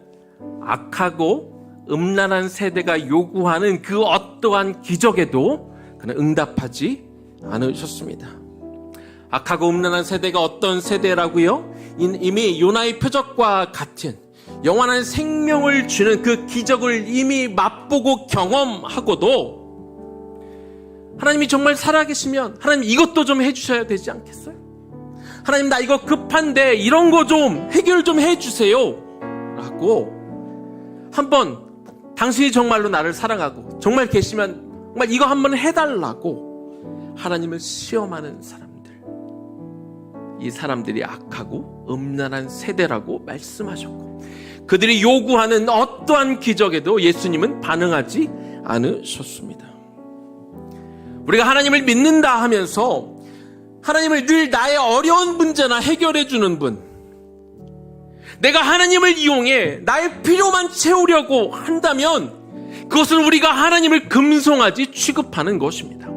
악하고 음란한 세대가 요구하는 그 어떠한 기적에도 그는 응답하지 않으셨습니다. 악하고 음란한 세대가 어떤 세대라고요? 이미 요나의 표적과 같은 영원한 생명을 주는 그 기적을 이미 맛보고 경험하고도 하나님이 정말 살아계시면 하나님 이것도 좀 해주셔야 되지 않겠어요? 하나님 나 이거 급한데 이런 거 좀 해결 좀 해주세요 라고 한번 당신이 정말로 나를 사랑하고 정말 계시면 정말 이거 한번 해달라고 하나님을 시험하는 사람들, 이 사람들이 악하고 음란한 세대라고 말씀하셨고 그들이 요구하는 어떠한 기적에도 예수님은 반응하지 않으셨습니다. 우리가 하나님을 믿는다 하면서 하나님을 늘 나의 어려운 문제나 해결해 주는 분, 내가 하나님을 이용해 나의 필요만 채우려고 한다면 그것은 우리가 하나님을 금송아지 취급하는 것입니다.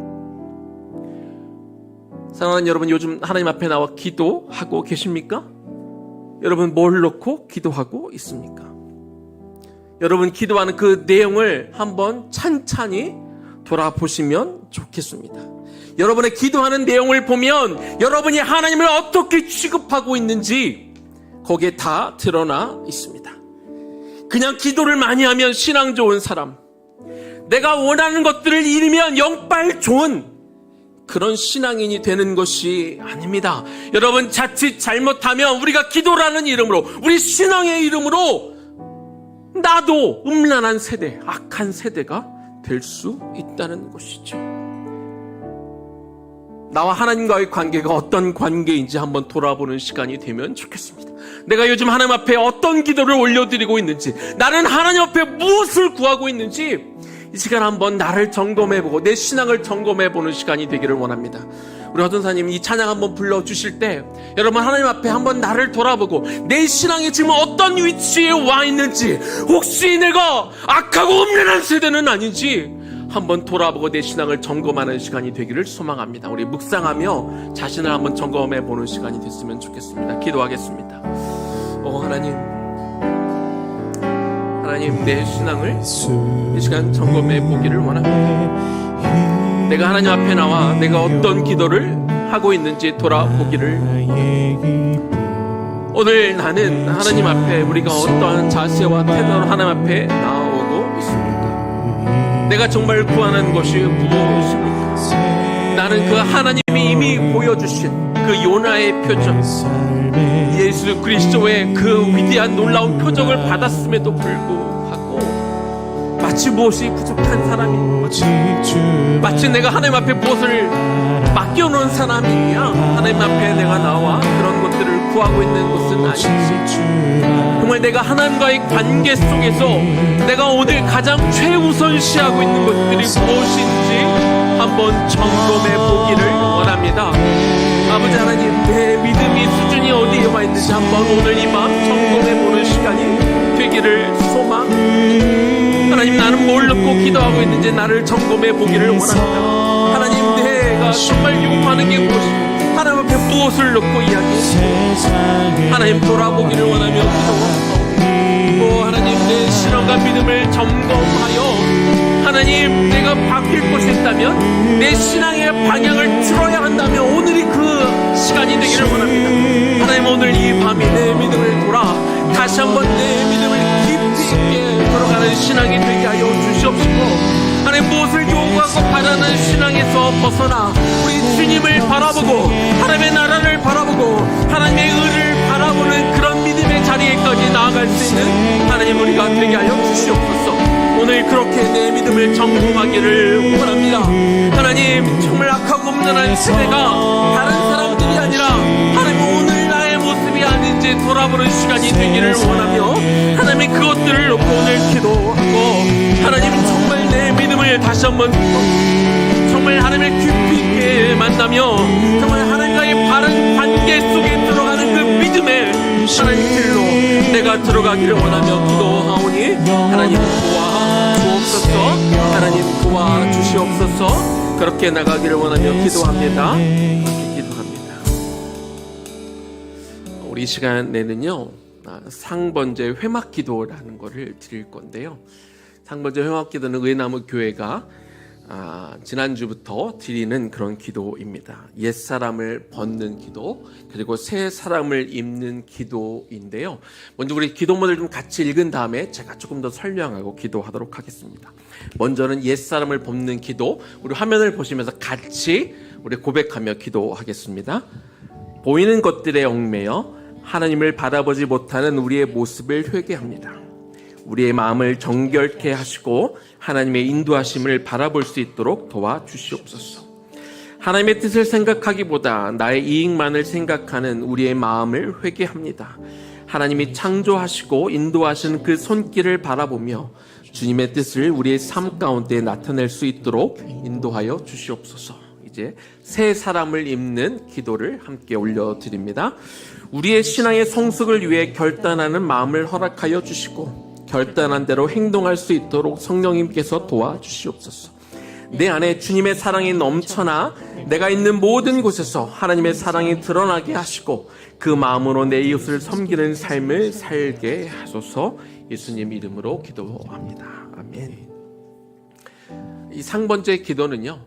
사랑하는 여러분, 요즘 하나님 앞에 나와 기도하고 계십니까? 여러분 뭘 놓고 기도하고 있습니까? 여러분 기도하는 그 내용을 한번 찬찬히 돌아보시면 좋겠습니다. 여러분의 기도하는 내용을 보면 여러분이 하나님을 어떻게 취급하고 있는지 거기에 다 드러나 있습니다. 그냥 기도를 많이 하면 신앙 좋은 사람, 내가 원하는 것들을 이루면 영빨 좋은 그런 신앙인이 되는 것이 아닙니다. 여러분 자칫 잘못하면 우리가 기도라는 이름으로, 우리 신앙의 이름으로 나도 음란한 세대, 악한 세대가 될 수 있다는 것이죠. 나와 하나님과의 관계가 어떤 관계인지 한번 돌아보는 시간이 되면 좋겠습니다. 내가 요즘 하나님 앞에 어떤 기도를 올려드리고 있는지, 나는 하나님 앞에 무엇을 구하고 있는지 이 시간 한번 나를 점검해보고 내 신앙을 점검해보는 시간이 되기를 원합니다. 우리 허전사님 이 찬양 한번 불러주실 때 여러분 하나님 앞에 한번 나를 돌아보고 내 신앙이 지금 어떤 위치에 와 있는지, 혹시 내가 악하고 음란한 세대는 아닌지 한번 돌아보고 내 신앙을 점검하는 시간이 되기를 소망합니다. 우리 묵상하며 자신을 한번 점검해보는 시간이 됐으면 좋겠습니다. 기도하겠습니다. 하나님 내 신앙을 이 시간 점검해 보기를 원합니다. 내가 하나님 앞에 나와 내가 어떤 기도를 하고 있는지 돌아보기를 원합니다. 오늘 나는 하나님 앞에 우리가 어떠한 자세와 태도로 하나님 앞에 나오고 있습니까? 내가 정말 구하는 것이 무엇입니까? 나는 그 하나님이 이미 보여주신 그 요나의 표적, 예수 그리스도의 그 위대한 놀라운 표적을 받았음에도 불구하고 마치 무엇이 부족한 사람이, 마치 내가 하나님 앞에 무엇을 맡겨놓은 사람이냐, 하나님 앞에 내가 나와 그런 것들을 구하고 있는 것은 아닌지, 정말 내가 하나님과의 관계 속에서 내가 오늘 가장 최우선시하고 있는 것들이 무엇인지 한번 점검해 보기를 원합니다. 아버지 하나님, 내 믿음의 수준이 어디에 와 있는지 한번 오늘 이 밤 점검해 보는 시간이 되기를 소망합니다. 하나님, 나는 뭘 놓고 기도하고 있는지 나를 점검해 보기를 원합니다. 하나님, 내가 정말 요구하는 게 무엇입니까? 하나님 앞에 무엇을 놓고 이야기합니까? 하나님, 돌아보기를 원하며 기도합니다. 하나님, 내 신앙과 믿음을 점검하여 하나님, 내가 바뀔 것이 있다면 내 신앙의 방향을 틀어야 한다면 오늘이 그 시간이 되기를 원합니다. 하나님, 오늘 이 밤이 내 믿음을 돌아 다시 한번 내 믿음을 깊이 있게 들어가는 신앙이 되게 하여 주시옵시고, 하나님, 무엇을 요구하고 바라는 신앙에서 벗어나 우리 주님을 바라보고 하나님의 나라를 바라보고 하나님의 의를 바라보는 그런 믿음의 자리에까지 나아갈 수 있는 하나님 우리가 되게 하여 주시옵소서. 오늘 그렇게 내 믿음을 점검하기를 원합니다. 하나님, 정말 악하고 음란한 세대가 다른 사람들이 아니라 하나님 오늘 나의 모습이 아닌지 돌아보는 시간이 되기를 원하며 하나님 그것들을 놓고 오늘 기도하고 하나님 정말 내 믿음을 다시 한번 정말 하나님을 깊이 있게 만나며 정말 하나님과의 바른 관계 속에 들어가는 그 믿음에 하나님 내가 들어가기를 원하며 기도하오니 하나님 도와주옵소서. 하나님 도와주시옵소서. 그렇게 나가기를 원하며 기도합니다. 그렇게 기도합니다. 우리 이 시간에는요, 상번제 회막기도라는 거를 드릴 건데요. 상번제 회막기도는 의나무 교회가 지난주부터 드리는 그런 기도입니다. 옛사람을 벗는 기도, 그리고 새 사람을 입는 기도인데요. 먼저 우리 기도문을 좀 같이 읽은 다음에 제가 조금 더 설명하고 기도하도록 하겠습니다. 먼저는 옛사람을 벗는 기도, 우리 화면을 보시면서 같이 우리 고백하며 기도하겠습니다. 보이는 것들에 얽매여 하나님을 바라보지 못하는 우리의 모습을 회개합니다. 우리의 마음을 정결케 하시고 하나님의 인도하심을 바라볼 수 있도록 도와주시옵소서. 하나님의 뜻을 생각하기보다 나의 이익만을 생각하는 우리의 마음을 회개합니다. 하나님이 창조하시고 인도하시는 그 손길을 바라보며 주님의 뜻을 우리의 삶 가운데 나타낼 수 있도록 인도하여 주시옵소서. 이제 새 사람을 입는 기도를 함께 올려드립니다. 우리의 신앙의 성숙을 위해 결단하는 마음을 허락하여 주시고 결단한 대로 행동할 수 있도록 성령님께서 도와주시옵소서. 내 안에 주님의 사랑이 넘쳐나 내가 있는 모든 곳에서 하나님의 사랑이 드러나게 하시고 그 마음으로 내 이웃을 섬기는 삶을 살게 하소서. 예수님 이름으로 기도합니다. 아멘. 이 상번제 기도는요,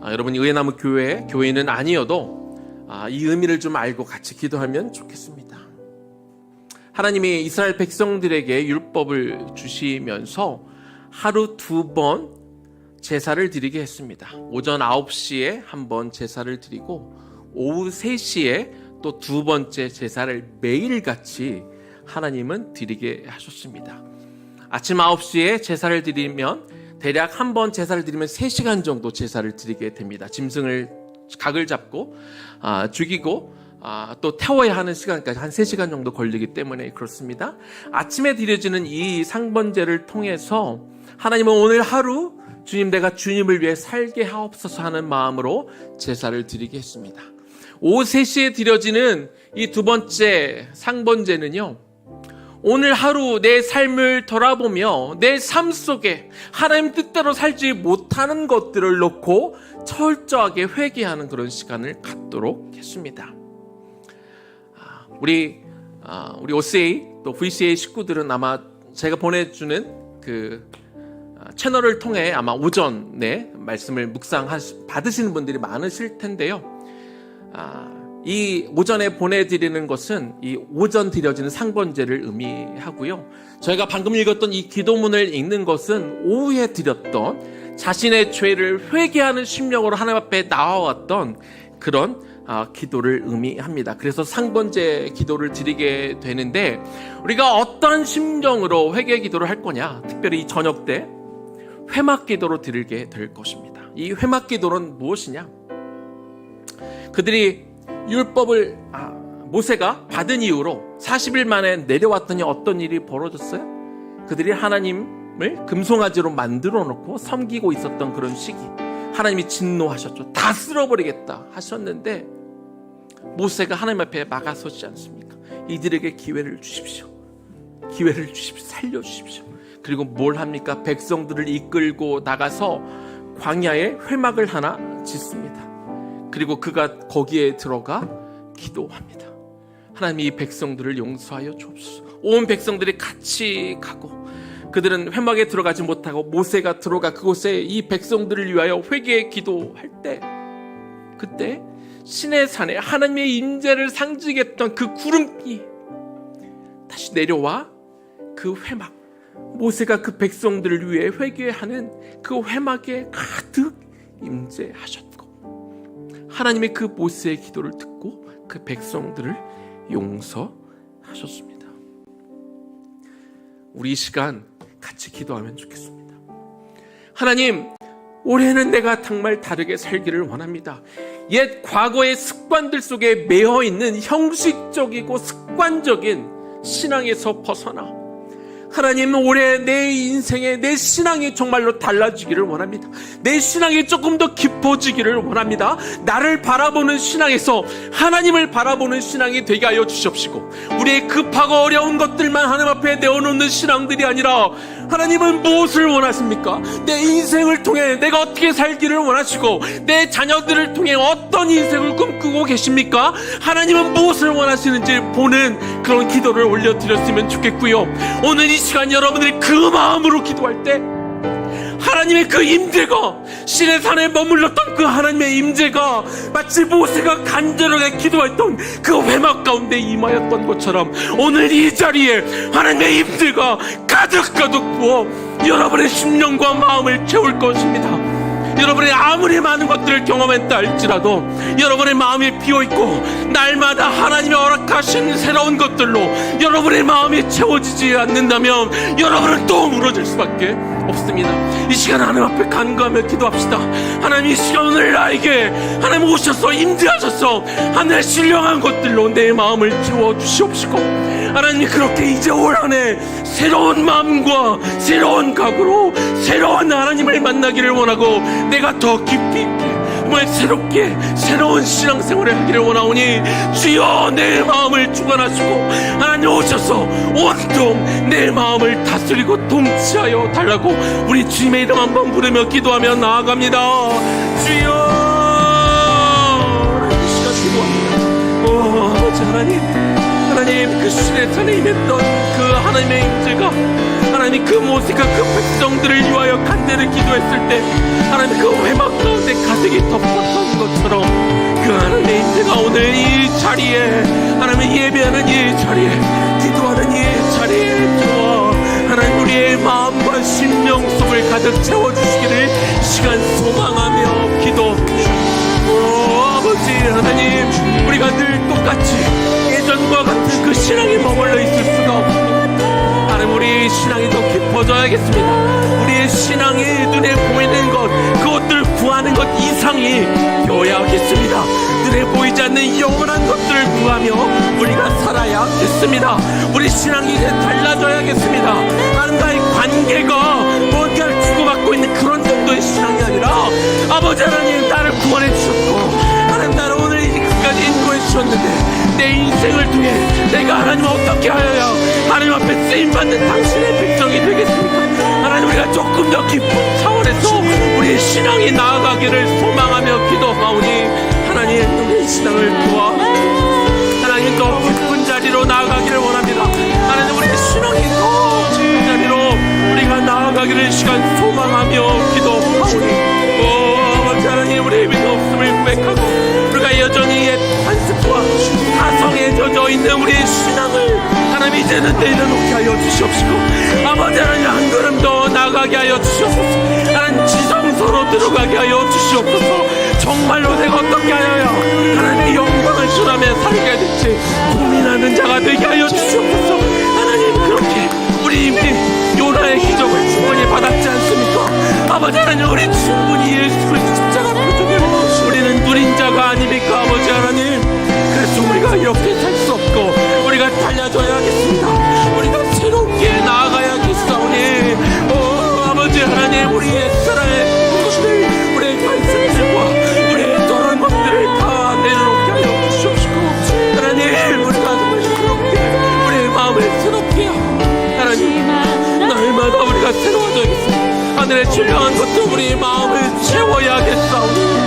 여러분이 의나무 교회는 아니어도 이 의미를 좀 알고 같이 기도하면 좋겠습니다. 하나님이 이스라엘 백성들에게 율법을 주시면서 하루 2번 제사를 드리게 했습니다. 오전 9시에 한 번 제사를 드리고 오후 3시에 또 2번째 제사를 매일같이 하나님은 드리게 하셨습니다. 아침 9시에 제사를 드리면 대략 한 번 제사를 드리면 3시간 정도 제사를 드리게 됩니다. 짐승을 각을 잡고 죽이고 또 태워야 하는 시간까지 한 3시간 정도 걸리기 때문에 그렇습니다. 아침에 드려지는 이 상번제를 통해서 하나님은 오늘 하루 주님, 내가 주님을 위해 살게 하옵소서 하는 마음으로 제사를 드리게 했습니다. 오후 3시에 드려지는 이 2번째 상번제는요, 오늘 하루 내 삶을 돌아보며 내 삶 속에 하나님 뜻대로 살지 못하는 것들을 놓고 철저하게 회개하는 그런 시간을 갖도록 했습니다. 우리 OCA 또 VCA 식구들은 아마 제가 보내주는 그 채널을 통해 아마 오전에 말씀을 받으시는 분들이 많으실 텐데요. 이 오전에 보내드리는 것은 이 오전 드려지는 상번제를 의미하고요. 저희가 방금 읽었던 이 기도문을 읽는 것은 오후에 드렸던 자신의 죄를 회개하는 심령으로 하나님 앞에 나와왔던 그런 기도를 의미합니다. 그래서 상번제 기도를 드리게 되는데, 우리가 어떤 심정으로 회개 기도를 할 거냐, 특별히 이 저녁 때 회막 기도로 드리게 될 것입니다. 이 회막 기도는 무엇이냐? 그들이 율법을 모세가 받은 이후로 40일 만에 내려왔더니 어떤 일이 벌어졌어요? 그들이 하나님을 금송아지로 만들어 놓고 섬기고 있었던 그런 시기, 하나님이 진노하셨죠. 다 쓸어버리겠다 하셨는데 모세가 하나님 앞에 막아서지 않습니까? 이들에게 기회를 주십시오. 기회를 주십시오. 살려주십시오. 그리고 뭘 합니까? 백성들을 이끌고 나가서 광야에 회막을 하나 짓습니다. 그리고 그가 거기에 들어가 기도합니다. 하나님, 이 백성들을 용서하여 주옵소서. 온 백성들이 같이 가고 그들은 회막에 들어가지 못하고 모세가 들어가 그곳에 이 백성들을 위하여 회개의 기도할 때, 그때 신의 산에 하나님의 임재를 상징했던 그 구름이 다시 내려와 그 회막, 모세가 그 백성들을 위해 회개하는 그 회막에 가득 임재하셨고, 하나님의 그 모세의 기도를 듣고 그 백성들을 용서하셨습니다. 우리 이 시간 같이 기도하면 좋겠습니다. 하나님, 올해는 내가 정말 다르게 살기를 원합니다. 옛 과거의 습관들 속에 매여 있는 형식적이고 습관적인 신앙에서 벗어나 하나님, 올해 내 인생에 내 신앙이 정말로 달라지기를 원합니다. 내 신앙이 조금 더 깊어지기를 원합니다. 나를 바라보는 신앙에서 하나님을 바라보는 신앙이 되게 하여 주시옵시고, 우리의 급하고 어려운 것들만 하나님 앞에 내어놓는 신앙들이 아니라, 하나님은 무엇을 원하십니까? 내 인생을 통해 내가 어떻게 살기를 원하시고, 내 자녀들을 통해 어떤 인생을 꿈꾸고 계십니까? 하나님은 무엇을 원하시는지 보는 그런 기도를 올려드렸으면 좋겠고요. 오늘 이 시간 여러분들이 그 마음으로 기도할 때 하나님의 그 임재가, 시내산에 머물렀던 그 하나님의 임재가 마치 모세가 간절하게 기도했던 그 회막 가운데 임하였던 것처럼, 오늘 이 자리에 하나님의 임재가 가득가득 부어 여러분의 심령과 마음을 채울 것입니다. 여러분이 아무리 많은 것들을 경험했다 할지라도 여러분의 마음이 비어있고 날마다 하나님이 허락하신 새로운 것들로 여러분의 마음이 채워지지 않는다면 여러분은 또 무너질 수밖에 없습니다. 이 시간 하나님 앞에 간구하며 기도합시다. 하나님, 이 시간 오늘 나에게 하나님 오셔서 임재하셔서 하늘의 신령한 것들로 내 마음을 채워주시옵시고, 하나님, 그렇게 이제 올 한 해 새로운 마음과 새로운 각오로 새로운 하나님을 만나기를 원하고, 내가 더 깊이 있게 정말 새롭게 새로운 신앙생활을 하기를 원하오니, 주여 내 마음을 주관하시고 하나님 오셔서 온통 내 마음을 다스리고 통치하여 달라고 우리 주님의 이름 한번 부르며 기도하며 나아갑니다. 주여, 이 시간 기도합니다. 아버지 하나님, 그 시내산에 임했던 그 하나님의 임재가, 하나님 그 모세가 그 백성들을 위하여 간절히 기도했을 때 하나님 그 회막 가운데 가득히 덮었던 것처럼, 그 하나님의 임재가 오늘 이 자리에, 하나님 예배하는 이 자리에, 기도하는 이 자리에 들어와 하나님 우리의 마음과 심령 속을 가득 채워주시기를 시간 소망하며 기도. 아버지 하나님, 우리가 늘 똑같이 예전과 같은 그 신앙에 머물러 있을 수가 없습니다. 하나님, 우리의 신앙이 더 깊어져야겠습니다. 우리의 신앙이 눈에 보이는 것, 그것들 구하는 것 이상이 되어야겠습니다. 눈에 보이지 않는 영원한 것들을 구하며 우리가 살아야겠습니다. 우리 신앙이 이제 달라져야겠습니다. 하나님과의 관계가 뭔가를 주고받고 있는 그런 정도의 신앙이 아니라, 아버지 하나님, 나를 구원해 주셨고 하나님 나를 오늘 이까지 인도해 주셨는데, 내 인생을 통해 내가 하나님 어떻게 하여야 하나님 앞에 쓰임받는 당신의 백성이 되겠습니까? 하나님, 우리가 조금 더 깊은 차원에서 우리의 신앙이 나아가기를 소망하며 기도하오니, 하나님 우리의 신앙을 도와 하나님 더 깊은 자리로 나아가기를 원합니다. 하나님, 우리의 신앙이 더 깊은 자리로 우리가 나아가기를 시간 소망하며 기도하오니, 아버지 하나님, 우리의 믿음 없음을 고백하고 우리가 여전히 옛 관습과 사성에 젖어 있는 우리의 신앙을 하나님 이제는 내려놓게 하여 주시옵시고, 아버지 하나님 한 걸음 더 나가게 하여 주시옵소서. 하나님 지성소로 들어가게 하여 주시옵소서. 정말로 내가 어떻게 하여야 하나님의 영광을 전하며 살게 될지 고민하는 자가 되게 하여 주시옵소서. 하나님, 그렇게 우리 이미 요나의 기적을 충분히 받았지 않습니까? 아버지 하나님, 우리 충분히 예수 그리스도 십자가 표적을 우리는 누린 자가 아닙니까? 아버지 하나님, 그래서 우리가 이렇게 살 수 없고 우리가 달려줘야겠습니다. 우리가 새롭게 나아가야겠사오니, 아버지 하나님, 우리의 사랑의 것들, 우리의 관습들과 우리의 저런 것들을 다 내려놓게 하여 주시옵시고, 하나님, 우리가 정말 새롭게 우리의 마음을 새롭게 하나님, 날마다 우리가 새로워져야겠습니다. 하늘의 신령한 것들 우리의 마음을 채워야겠사오니,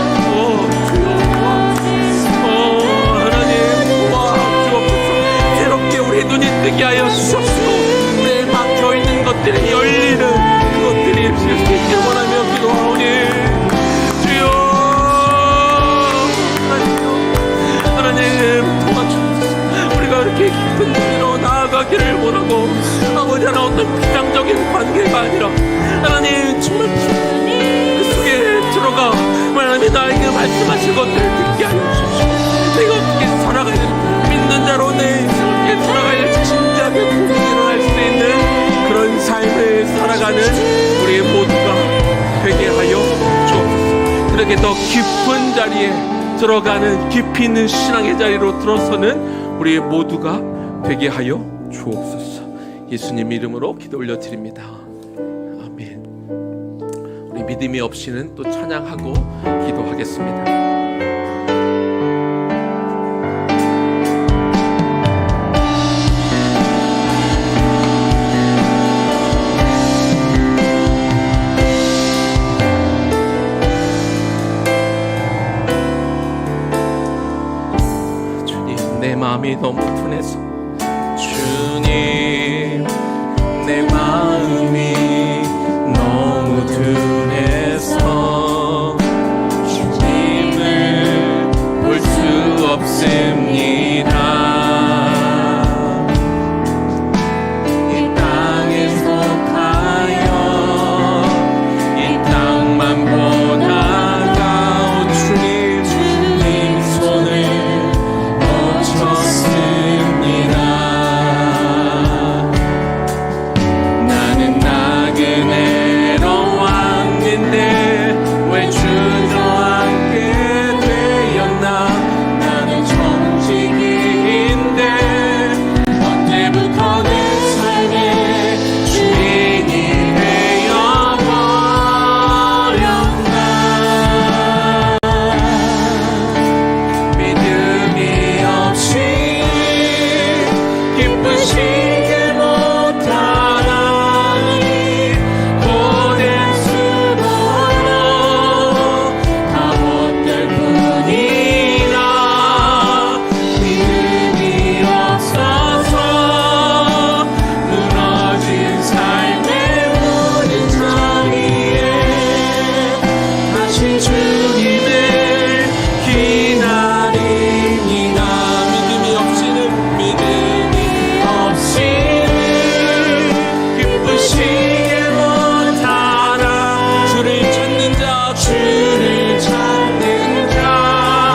눈이 뜨게 하여 주옵시고, 우리의 막혀있는 것들이 열리는 그것들이 있을 수 있길 원하며 기도하오니, 주여 하나님 도와주옵소서. 우리가 이렇게 깊은 자리로 나아가기를 원하고, 아버지 하나 어떤 비상적인 관계가 아니라 하나님 정말 그 속에 들어가 하나님이 나에게 말씀하신 것들을 듣게 하여 주옵시고, 내가 어떻게 살아가야 되는지, 믿는 자로 내 인생을 어떻게 살아가야 될지 진지하게 고민을 할 수 있는 그런 삶을 살아가는 우리 모두가 되게 하여 주옵소서. 그렇게 더 깊은 자리에 들어가는 깊이 있는 신앙의 자리로 들어서는 우리 모두가 되게 하여 주옵소서. 예수님 이름으로 기도 올려드립니다. 아멘. 우리 믿음이 없이는 또 찬양하고 기도하겠습니다. 내 마음이 너무 둔해서 주님 내 마음이 너무 둔해서 주님을 볼 수 없습니다. 이 땅에 속하여 이 땅만 보다가 오 주님 손을 쳤습니다. 나는 나그네로 왔는데 왜 주저앉게 되었나. 나는 정직인데 언제부터 내 삶의 주인이 되어버렸나. 믿음이 없이 기쁘시게 못하나니 고된 수고로 다 못될 뿐이라. 믿음이 없어서 무너진 삶의 모든 자리에 다시 주님을 기다립니다. 믿음이 없이는 기쁘시게 못하나. 주를 찾는 자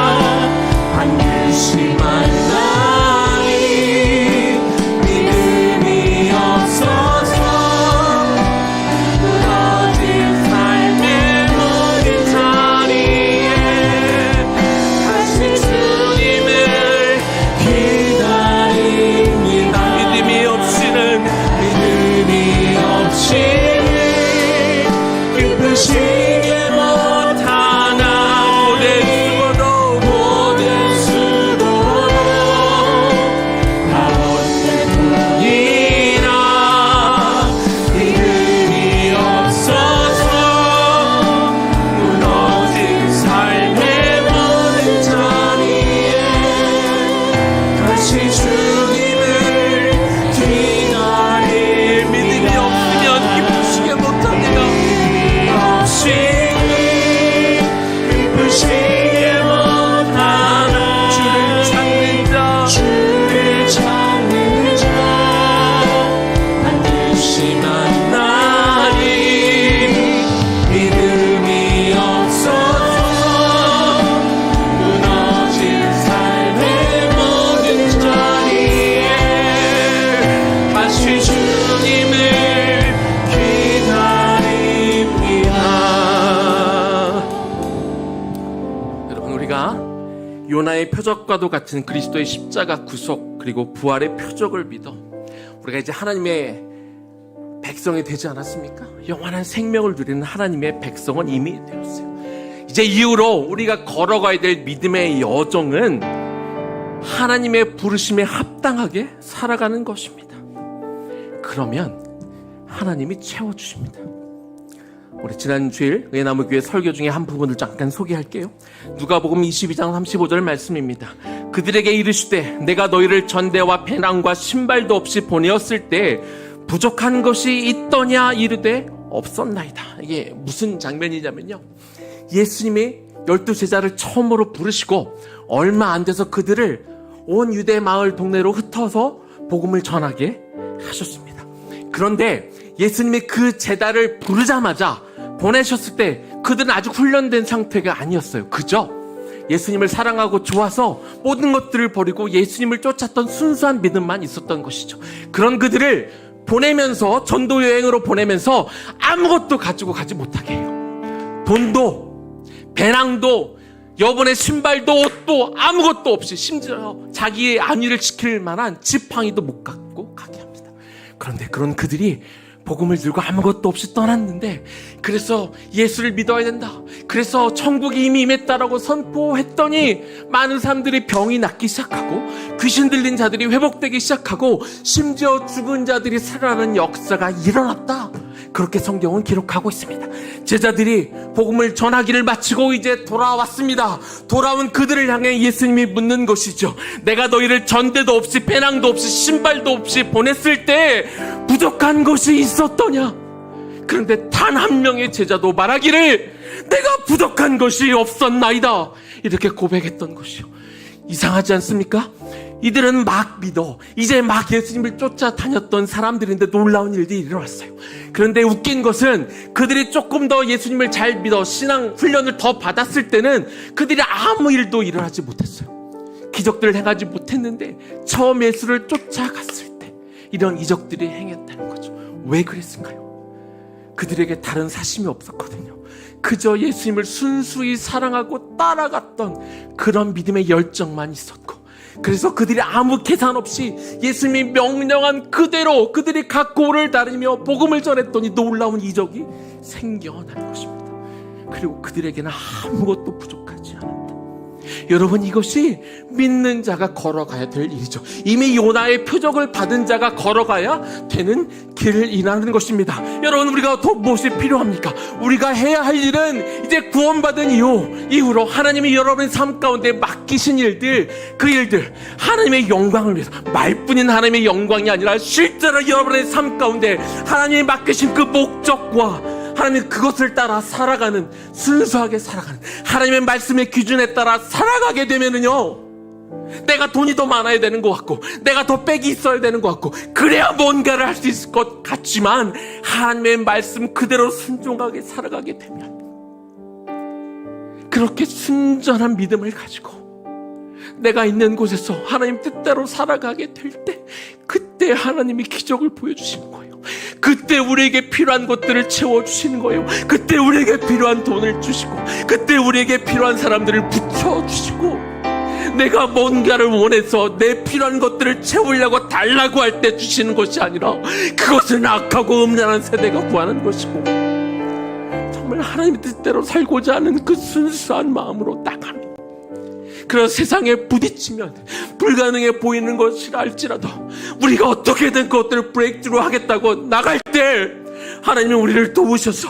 반드시 만나니. 믿음이 없어서 무너진 삶의 모든 자리에 다시 주님을 기다립니다. 믿음이 없이는 기쁘시게 못하나. 고된 수고로 다 못될 뿐이라. 믿음이 없어서 무너진 삶의 모든 자리에 다시 주님을 기다리. 믿음이 없으면 기쁘시게 못합니다. 기쁘시게 못하나. 주를 찾는 자 반드시 만나니. 믿음이 없어서 무너진 삶의 모든 자리에 다시 주님을 기다립니다. 여러분, 우리가 요나의 표적과도 같은 그리스도의 십자가 구속 그리고 부활의 표적을 믿어 우리가 이제 하나님의 백성이 되지 않았습니까? 영원한 생명을 누리는 하나님의 백성은 이미 되었어요. 이제 이후로 우리가 걸어가야 될 믿음의 여정은 하나님의 부르심에 합당하게 살아가는 것입니다. 그러면 하나님이 채워주십니다. 우리 지난 주일 은혜나무교회 설교 중에 한 부분을 잠깐 소개할게요. 누가복음 22장 35절 말씀입니다. 그들에게 이르시되 내가 너희를 전대와 배낭과 신발도 없이 보내었을 때 부족한 것이 있더냐 이르되 없었나이다. 이게 무슨 장면이냐면요, 예수님이 12제자를 처음으로 부르시고 얼마 안 돼서 그들을 온 유대 마을 동네로 흩어서 복음을 전하게 하셨습니다. 그런데 예수님이 그 제자를 부르자마자 보내셨을 때 그들은 아직 훈련된 상태가 아니었어요. 그죠? 예수님을 사랑하고 좋아서 모든 것들을 버리고 예수님을 쫓았던 순수한 믿음만 있었던 것이죠. 그런 그들을 보내면서, 전도 여행으로 보내면서 아무것도 가지고 가지 못하게 해요. 돈도 배낭도 여분의 신발도 옷도 아무것도 없이, 심지어 자기의 안위를 지킬 만한 지팡이도 못 갖고 가게 합니다. 그런데 그런 그들이 복음을 들고 아무것도 없이 떠났는데, 그래서 예수를 믿어야 된다, 그래서 천국이 이미 임했다라고 선포했더니 많은 사람들이 병이 낫기 시작하고 귀신 들린 자들이 회복되기 시작하고 심지어 죽은 자들이 살아나는 역사가 일어났다. 그렇게 성경은 기록하고 있습니다. 제자들이 복음을 전하기를 마치고 이제 돌아왔습니다. 돌아온 그들을 향해 예수님이 묻는 것이죠. 내가 너희를 전대도 없이 배낭도 없이 신발도 없이 보냈을 때 부족한 것이 있었더냐? 그런데 단 한 명의 제자도 말하기를 내가 부족한 것이 없었나이다, 이렇게 고백했던 것이요. 이상하지 않습니까? 이들은 막 믿어 이제 막 예수님을 쫓아다녔던 사람들인데 놀라운 일들이 일어났어요. 그런데 웃긴 것은 그들이 조금 더 예수님을 잘 믿어 신앙 훈련을 더 받았을 때는 그들이 아무 일도 일어나지 못했어요. 기적들을 행하지 못했는데 처음 예수를 쫓아갔을 때 이런 이적들이 행했다는 거죠. 왜 그랬을까요? 그들에게 다른 사심이 없었거든요. 그저 예수님을 순수히 사랑하고 따라갔던 그런 믿음의 열정만 있었고, 그래서 그들이 아무 계산 없이 예수님이 명령한 그대로 그들이 각 고를 다니며 복음을 전했더니 놀라운 이적이 생겨난 것입니다. 그리고 그들에게는 아무것도 부족하지 않았다. 여러분, 이것이 믿는 자가 걸어가야 될 일이죠. 이미 요나의 표적을 받은 자가 걸어가야 되는 길이라는 것입니다. 여러분, 우리가 더 무엇이 필요합니까? 우리가 해야 할 일은 이제 구원받은 이후로 하나님이 여러분의 삶 가운데 맡기신 일들, 그 일들 하나님의 영광을 위해서, 말뿐인 하나님의 영광이 아니라 실제로 여러분의 삶 가운데 하나님이 맡기신 그 목적과 하나님 그것을 따라 살아가는, 순수하게 살아가는 하나님의 말씀의 기준에 따라 살아가게 되면은요, 내가 돈이 더 많아야 되는 것 같고 내가 더 빽이 있어야 되는 것 같고 그래야 뭔가를 할 수 있을 것 같지만, 하나님의 말씀 그대로 순종하게 살아가게 되면, 그렇게 순전한 믿음을 가지고 내가 있는 곳에서 하나님 뜻대로 살아가게 될 때, 그때 하나님이 기적을 보여주시는 거예요. 그때 우리에게 필요한 것들을 채워주시는 거예요. 그때 우리에게 필요한 돈을 주시고, 그때 우리에게 필요한 사람들을 붙여주시고, 내가 뭔가를 원해서 내 필요한 것들을 채우려고 달라고 할 때 주시는 것이 아니라, 그것은 악하고 음란한 세대가 구하는 것이고, 정말 하나님의 뜻대로 살고자 하는 그 순수한 마음으로 나가는, 그래서 세상에 부딪히면 불가능해 보이는 것이라 할지라도 우리가 어떻게든 그것들을 브레이크트루 하겠다고 나갈 때 하나님은 우리를 도우셔서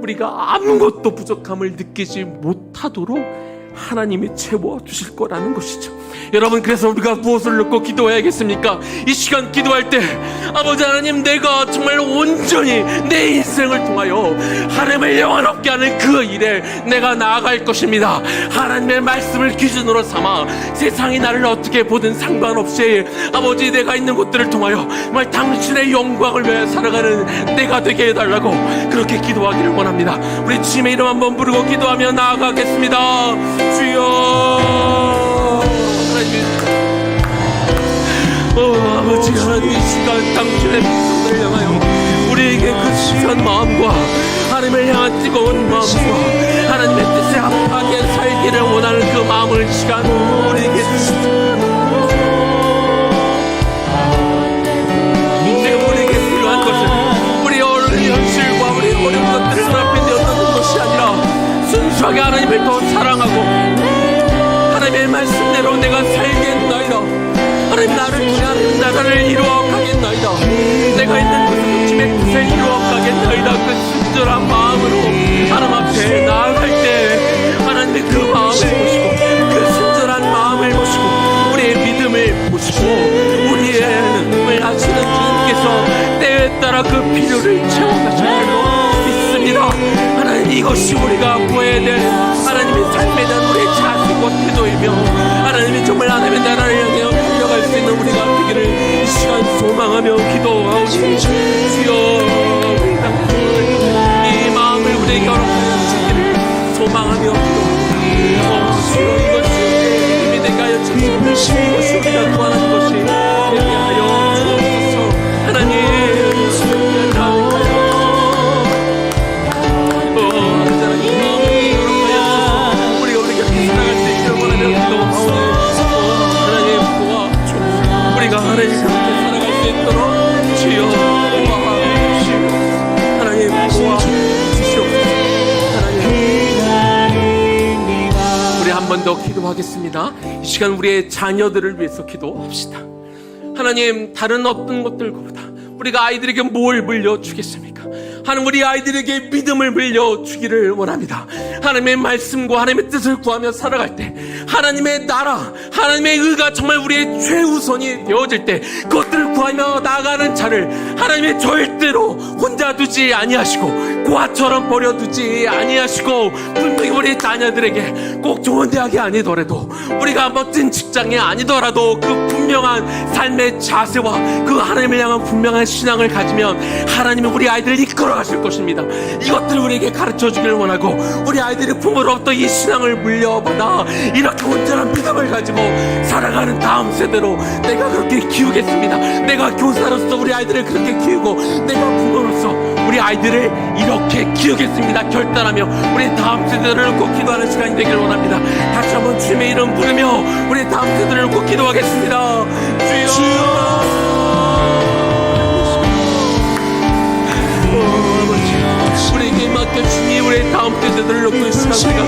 우리가 아무것도 부족함을 느끼지 못하도록 하나님이 채워주실 거라는 것이죠. 여러분, 그래서 우리가 무엇을 놓고 기도해야겠습니까? 이 시간 기도할 때, 아버지 하나님, 내가 정말 온전히 내 인생을 통하여 하나님을 영원롭게 하는 그 일에 내가 나아갈 것입니다. 하나님의 말씀을 기준으로 삼아 세상이 나를 어떻게 보든 상관없이, 아버지, 내가 있는 곳들을 통하여 정말 당신의 영광을 위해 살아가는 내가 되게 해달라고 그렇게 기도하기를 원합니다. 우리 주님의 이름 한번 부르고 기도하며 나아가겠습니다. 주여, 아버지 하나님, 이 시간 당신의 백성들을 향하여 우리에게 그 시선 마음과 하나님을 향한 뜨거운 마음과 하나님의 뜻에 합하게 살기를 원하는 그 마음을 이 시간 우리에게 주시옵소서. 지금 우리에게 필요한 것은 우리의 어려운 현실과 우리의 어려운 것들을 눈앞에 내어놓는 것이 아니라, 순수하게 하나님을 더 사랑하고 하나님의 말씀대로 내가 살겠나이다. 하나님, 나를 위해 하나님 나라를 이루어 가겠나이다. 내가 있는 그 중심의 곳에 이루어 가겠나이다. 그 순전한 마음으로 하나님 앞에 나아갈 때 하나님의 그 마음을 보시고, 그 순전한 마음을 보시고, 우리의 믿음을 보시고, 우리의 눈을 아시는 주님께서 때에 따라 그 필요를 채워가실 줄로 믿습니다. 하나님, 이것이 우리가 구해야 될 하나님의 삶에 대한 우리의 자세고 태도이며, 하나님이 정말 하나님의 나라를 향해 달려갈 수 있는 우리가 되기를 이 시간 소망하며 기도하오니, 주여, 우리 당신 이 마음을 우리에게 허락하여 주시기를 소망하며 기도합니다. 주여, 이것이 이미 내가 하여 주시고 이것이 우리가 구하는 것이 되게 하여 주옵소서. 하나님, 하나님 함께 살아갈 수 있도록 번 더 기도하겠습니다. 이 시간 우리의 자녀들을 위해서 기도합시다. 하나님, 다른 어떤 것들보다 우리가 아이들에게 뭘 물려주겠습니까? 하나님, 우리 아이들에게 믿음을 물려주기를 원합니다. 하나님의 말씀과 하나님의 뜻을 구하며 살아갈 때, 하나님의 나라, 하나님의 의가 정말 우리의 최우선이 되어질 때, 그것들을 구하며 나아가는 자를 하나님의 절대로 혼자 두지 아니하시고 고아처럼 버려두지 아니하시고, 분명히 우리 자녀들에게 꼭 좋은 대학이 아니더라도, 우리가 멋진 직장이 아니더라도 그 분명한 삶의 자세와 그 하나님을 향한 분명한 신앙을 가지면 하나님이 우리 아이들을 이끌어 가실 것입니다. 이것들을 우리에게 가르쳐 주기를 원하고, 우리 아이들이 부모로부터 이 신앙을 물려받아 이렇게 온전한 믿음을 가지고 살아가는 다음 세대로 내가 그렇게 키우겠습니다. 내가 교사로서 우리 아이들을 그렇게 키우고, 내가 부모로서 우리 아이들을 이렇게 키우겠습니다. 결단하며 우리 다음 세대를 놓고 기도하는 시간이 되기를 원합니다. 다시 한번 주님의 이름 부르며 우리 다음 세대를 놓고 기도하겠습니다. 주여, 우리에게 맡겨주니 우리의 다음 세대들을 놓고 이 시간 우리가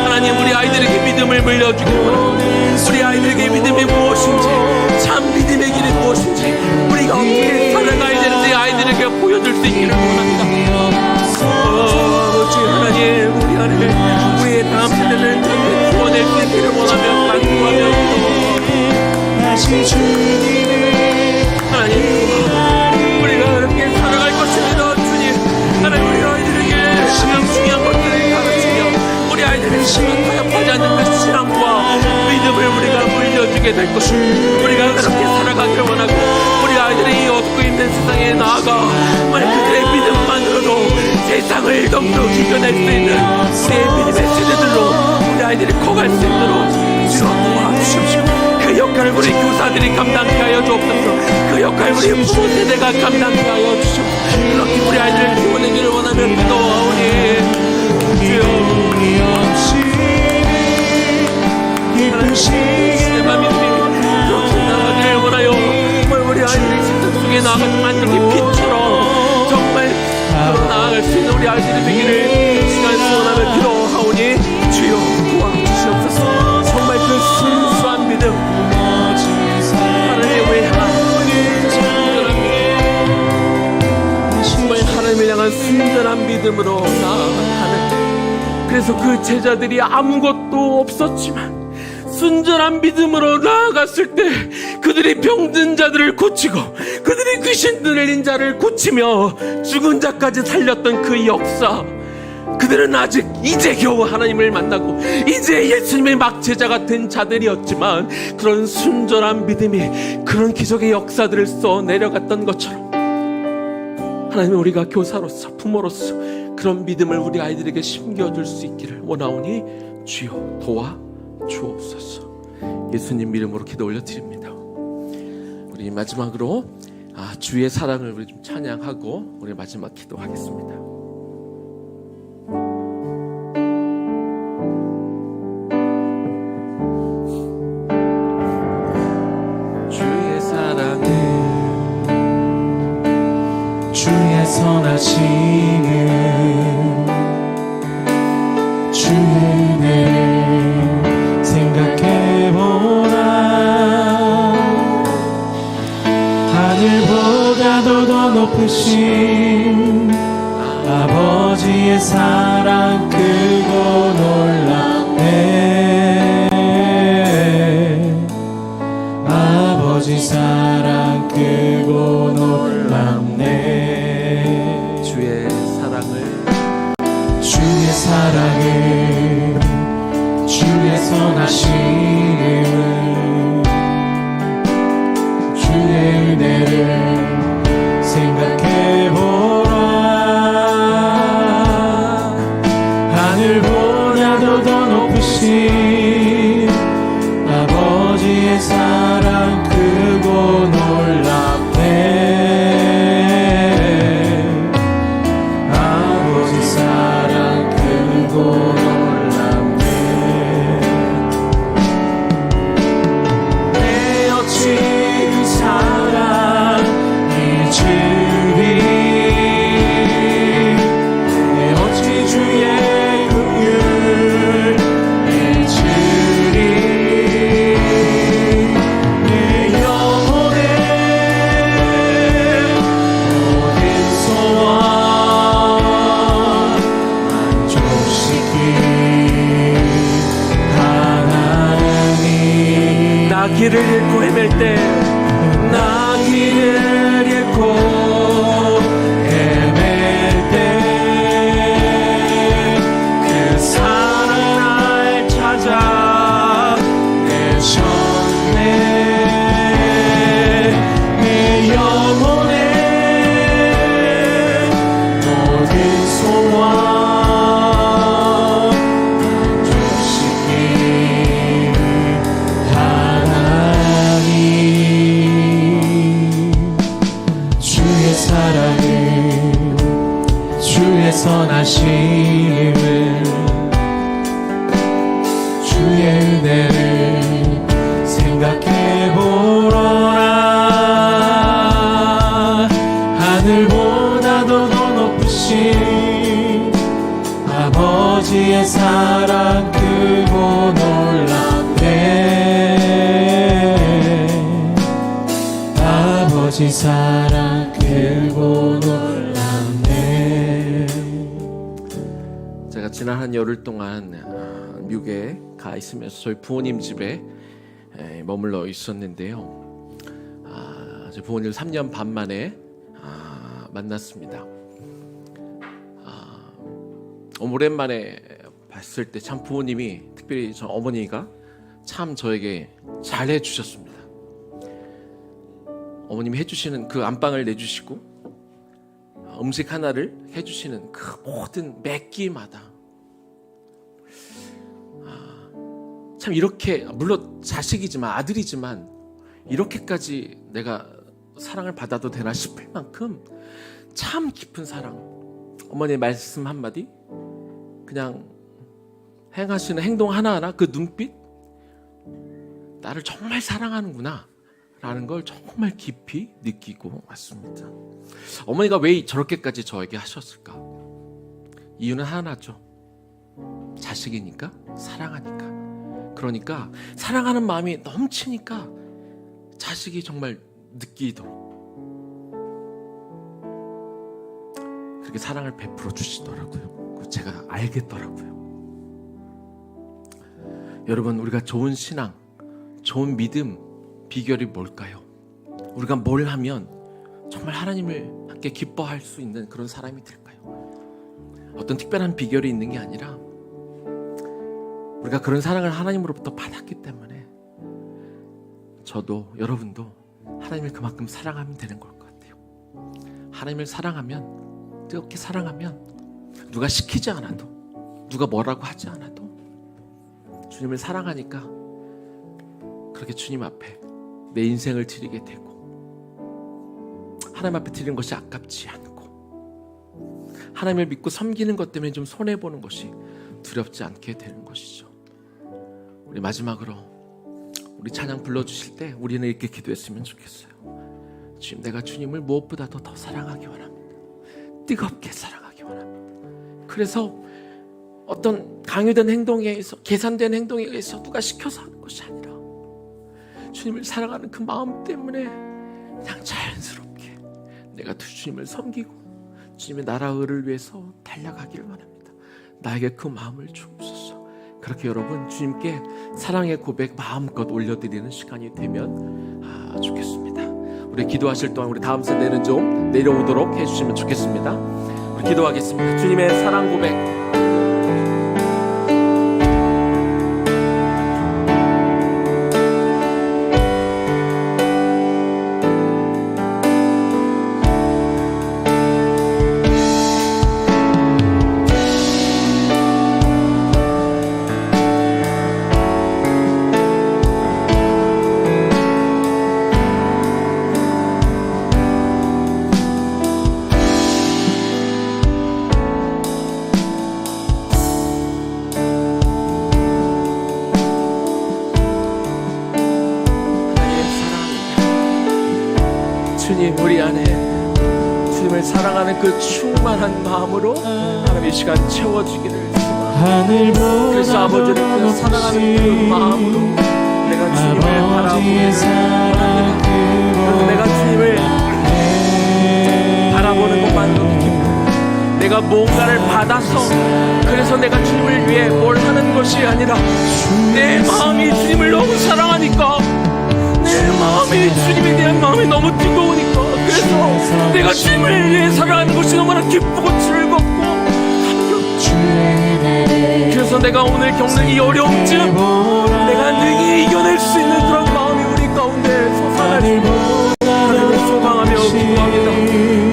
하나님, 우리 아이들에게 믿음을 물려주기를 원하고, 우리 아이들에게 믿음이 무엇인지, 참 믿음의 길이 무엇인지, 우리가 어떻게 살아가야 되는지 아이들에게 보여줄 수 있기를 원합니다. 아버지 하나님, 우리 안에 우리의 다음 세대를 구원할 수 있기를 원하며 간구하며 하나님, 우리가 그렇게 살아갈 것입니다. 주님, 하나님, 우리 아이들에게 가장 중요한 것들을 가르치며 우리 아이들의 신앙 타협하지 않는 그 신앙과 믿음을 우리가 물려주게 될 것입니다. 우리가 그렇게 살아가기를 원하고, 우리 아이들이 이 어둡고 힘든 세상에 나아가 정말 그들의 믿음만으로도 세상을 넘도 이겨낼 수 있는 우리의 믿음의 세대들로 우리 아이들이 커갈 수 있도록 주여 도와주십시오. 그 역할을 우리 교사들이 감당케 하여 주옵소서. 그 역할을 우리 부모 세대가 감당케 하여 주시옵소서. 그렇게 우리 아이들을 키워내기를 원하며 기도하오니 주여, 하나님, 내 맘이 그렇게 나가기를 원하여 정말 우리 아이들이 세상 속에 나아가 정말 그렇게 빛처럼 정말 나아갈 수 있는 우리 아이들이 되기를 시간 소원하며 기도하오니 주여 도와주시옵소서. 정말 그 순수한 믿음, 하나님의 외향, 정말 하나님을 향한 순전한 믿음으로 나아가는, 그래서 그 제자들이 아무것도 없었지만 순전한 믿음으로 나아갔을 때 그들이 병든 자들을 고치고, 그들이 귀신 들린 자를 고치며 죽은 자까지 살렸던 그 역사, 그들은 아직 이제 겨우 하나님을 만나고 이제 예수님의 막 제자가 된 자들이었지만, 그런 순전한 믿음이 그런 기적의 역사들을 써 내려갔던 것처럼 하나님, 우리가 교사로서 부모로서 그런 믿음을 우리 아이들에게 심겨줄 수 있기를 원하오니 주여 도와주옵소서. 예수님 이름으로 기도 올려드립니다. 우리 마지막으로 주의 사랑을 우리 좀 찬양하고 우리 마지막 기도하겠습니다. 주의 선하심은 주의 은혜를 생각해보라. 하늘보다도 더 높으신 아버지의 사랑 크고 놀랍네. 아버지 사랑 크고 놀랍네. 주의 사랑을 주의 선하심을 주의 은혜를 생각해보라. 하늘보다도 길을 잃고 헤맬 때 나 길을 잃고 헤맬 때 그 사랑 날 찾아 내셨네. 내 영혼의 모든 소원 만족시킨 하나님, 주의 사랑을, 주의 선하심을, 주의 은혜를 생각해보라. 하늘보다도 더 높으신 아버지의 사랑 크고 놀랍네. 아버지 사랑 크고 놀랍네. 제가 지난 한 열흘 동안 미국에 가 있으면서 저희 부모님 집에 머물러 있었는데요. 저희 부모님 3년 반 만에 만났습니다. 오랜만에 봤을 때 참 부모님이, 특별히 저 어머니가 참 저에게 잘해 주셨습니다. 어머님이 해주시는 그 안방을 내주시고 음식 하나를 해주시는 그 모든 매 끼마다 참 이렇게, 물론 자식이지만 아들이지만 이렇게까지 내가 사랑을 받아도 되나 싶을 만큼 참 깊은 사랑. 어머니의 말씀 한마디, 그냥 행하시는 행동 하나하나, 그 눈빛, 나를 정말 사랑하는구나 라는 걸 정말 깊이 느끼고 왔습니다. 어머니가 왜 저렇게까지 저에게 하셨을까? 이유는 하나죠. 자식이니까, 사랑하니까. 그러니까 사랑하는 마음이 넘치니까 자식이 정말 느끼도록 그렇게 사랑을 베풀어 주시더라고요. 제가 알겠더라고요. 여러분, 우리가 좋은 신앙, 좋은 믿음 비결이 뭘까요? 우리가 뭘 하면 정말 하나님을 함께 기뻐할 수 있는 그런 사람이 될까요? 어떤 특별한 비결이 있는 게 아니라 우리가 그런 사랑을 하나님으로부터 받았기 때문에 저도 여러분도 하나님을 그만큼 사랑하면 되는 걸 것 같아요. 하나님을 사랑하면, 뜨겁게 사랑하면 누가 시키지 않아도, 누가 뭐라고 하지 않아도 주님을 사랑하니까 그렇게 주님 앞에 내 인생을 드리게 되고, 하나님 앞에 드리는 것이 아깝지 않고, 하나님을 믿고 섬기는 것 때문에 좀 손해보는 것이 두렵지 않게 되는 것이죠. 우리 마지막으로 우리 찬양 불러주실 때 우리는 이렇게 기도했으면 좋겠어요. 주님, 내가 주님을 무엇보다도 더 사랑하기 원합니다. 뜨겁게 사랑하기 원합니다. 그래서 어떤 강요된 행동에 의해서, 계산된 행동에 의해서 누가 시켜서 하는 것이 아니라 주님을 사랑하는 그 마음 때문에 그냥 자연스럽게 내가 주님을 섬기고 주님의 나라 의를 위해서 달려가기를 원합니다. 나에게 그 마음을 주옵소서. 그렇게 여러분, 주님께 사랑의 고백 마음껏 올려드리는 시간이 되면 좋겠습니다. 우리 기도하실 동안 우리 다음 세대는 좀 내려오도록 해주시면 좋겠습니다. 우리 기도하겠습니다. 주님의 사랑 고백, 주님, 우리 안에 주님을 사랑하는 그 충만한 마음으로 하나님 이 시간 채워주기를 소망합니다. 그래서 아버지를 그 사랑하는 그 마음으로 내가 주님을 바라보는, 그래서 내가 주님을 바라보는 것만으로도 기쁘고, 내가 뭔가를 받아서 그래서 내가 주님을 위해 뭘 하는 것이 아니라 내 마음이 주님을 너무 사랑하니까 내 마음이 주님에 대한 마음이 너무 뜨거우니까 그래서 내가 주님을 위해 살아가는 것이 너무나 기쁘고 즐겁고 그래서 내가 오늘 겪는 이 어려움쯤 내가 능히 이겨낼 수 있는 그런 마음이 우리 가운데 솟아날 수 있는 하나님을 소망하며 기도합니다.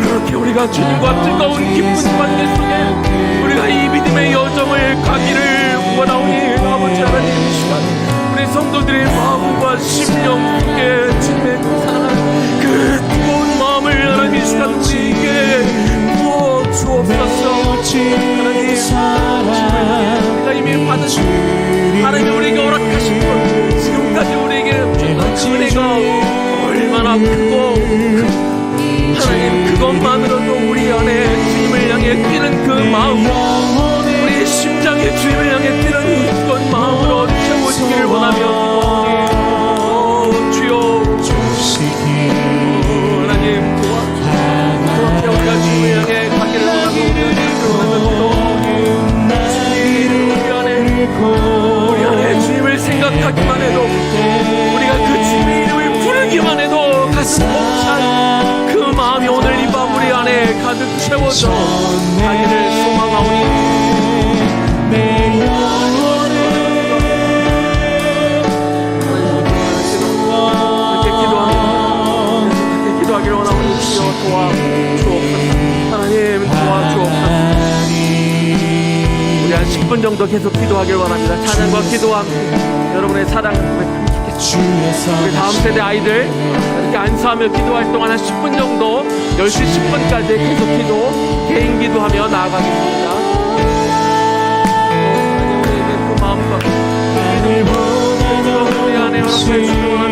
그렇게 우리가 주님과 뜨거운 깊은 관계 속에 우리가 이 믿음의 여정을 가기를 원하오니 아버지 하나님 이 시간 우리 성도들의 마음과 심령 속에 주님의 사랑하는 그 뜨거운 마음을 하나님 이 시간 우리에게 부어 주옵소서. 하나님 우리가 이미 받은 하나님이 우리에게 허락하신 것 지금까지 우리에게 주신 은혜가 얼마나 크고 하나님 그것만으로도 우리 안에 주님을 향해 뛰는 그 마음 우리 심장에 주님을 향해 뛰는 그것 마음으로 채워지기를 원하며 기도하오니 주여 하나님 그렇게 우리가 주님을 향해 가기를 원하고 우리 안에 주님을 생각하기만 해도 우리가 그 주님의 이름을 부르기만 해도 가슴 벅찬 그 마음이 오늘 이 밤 우리 안에 가득 채워져 가기를 소망하오니 그렇게 기도하기를 원하오니 주여 도와주옵소서. 하나님 도와주옵소서. 우리 한 10분 정도 계속 기도하길 원합니다. 찬양과 기도와 함께 여러분의 사랑을 고백하면 좋겠습니다. 우리 다음 세대 아이들 이렇게 안수하며 기도할 동안 한 10분 정도 10시 10분까지 계속 기도 개인 기도하며 나아가겠습니다. 하나님 우리에게 그 마음과 우리 안에 허락해 주시고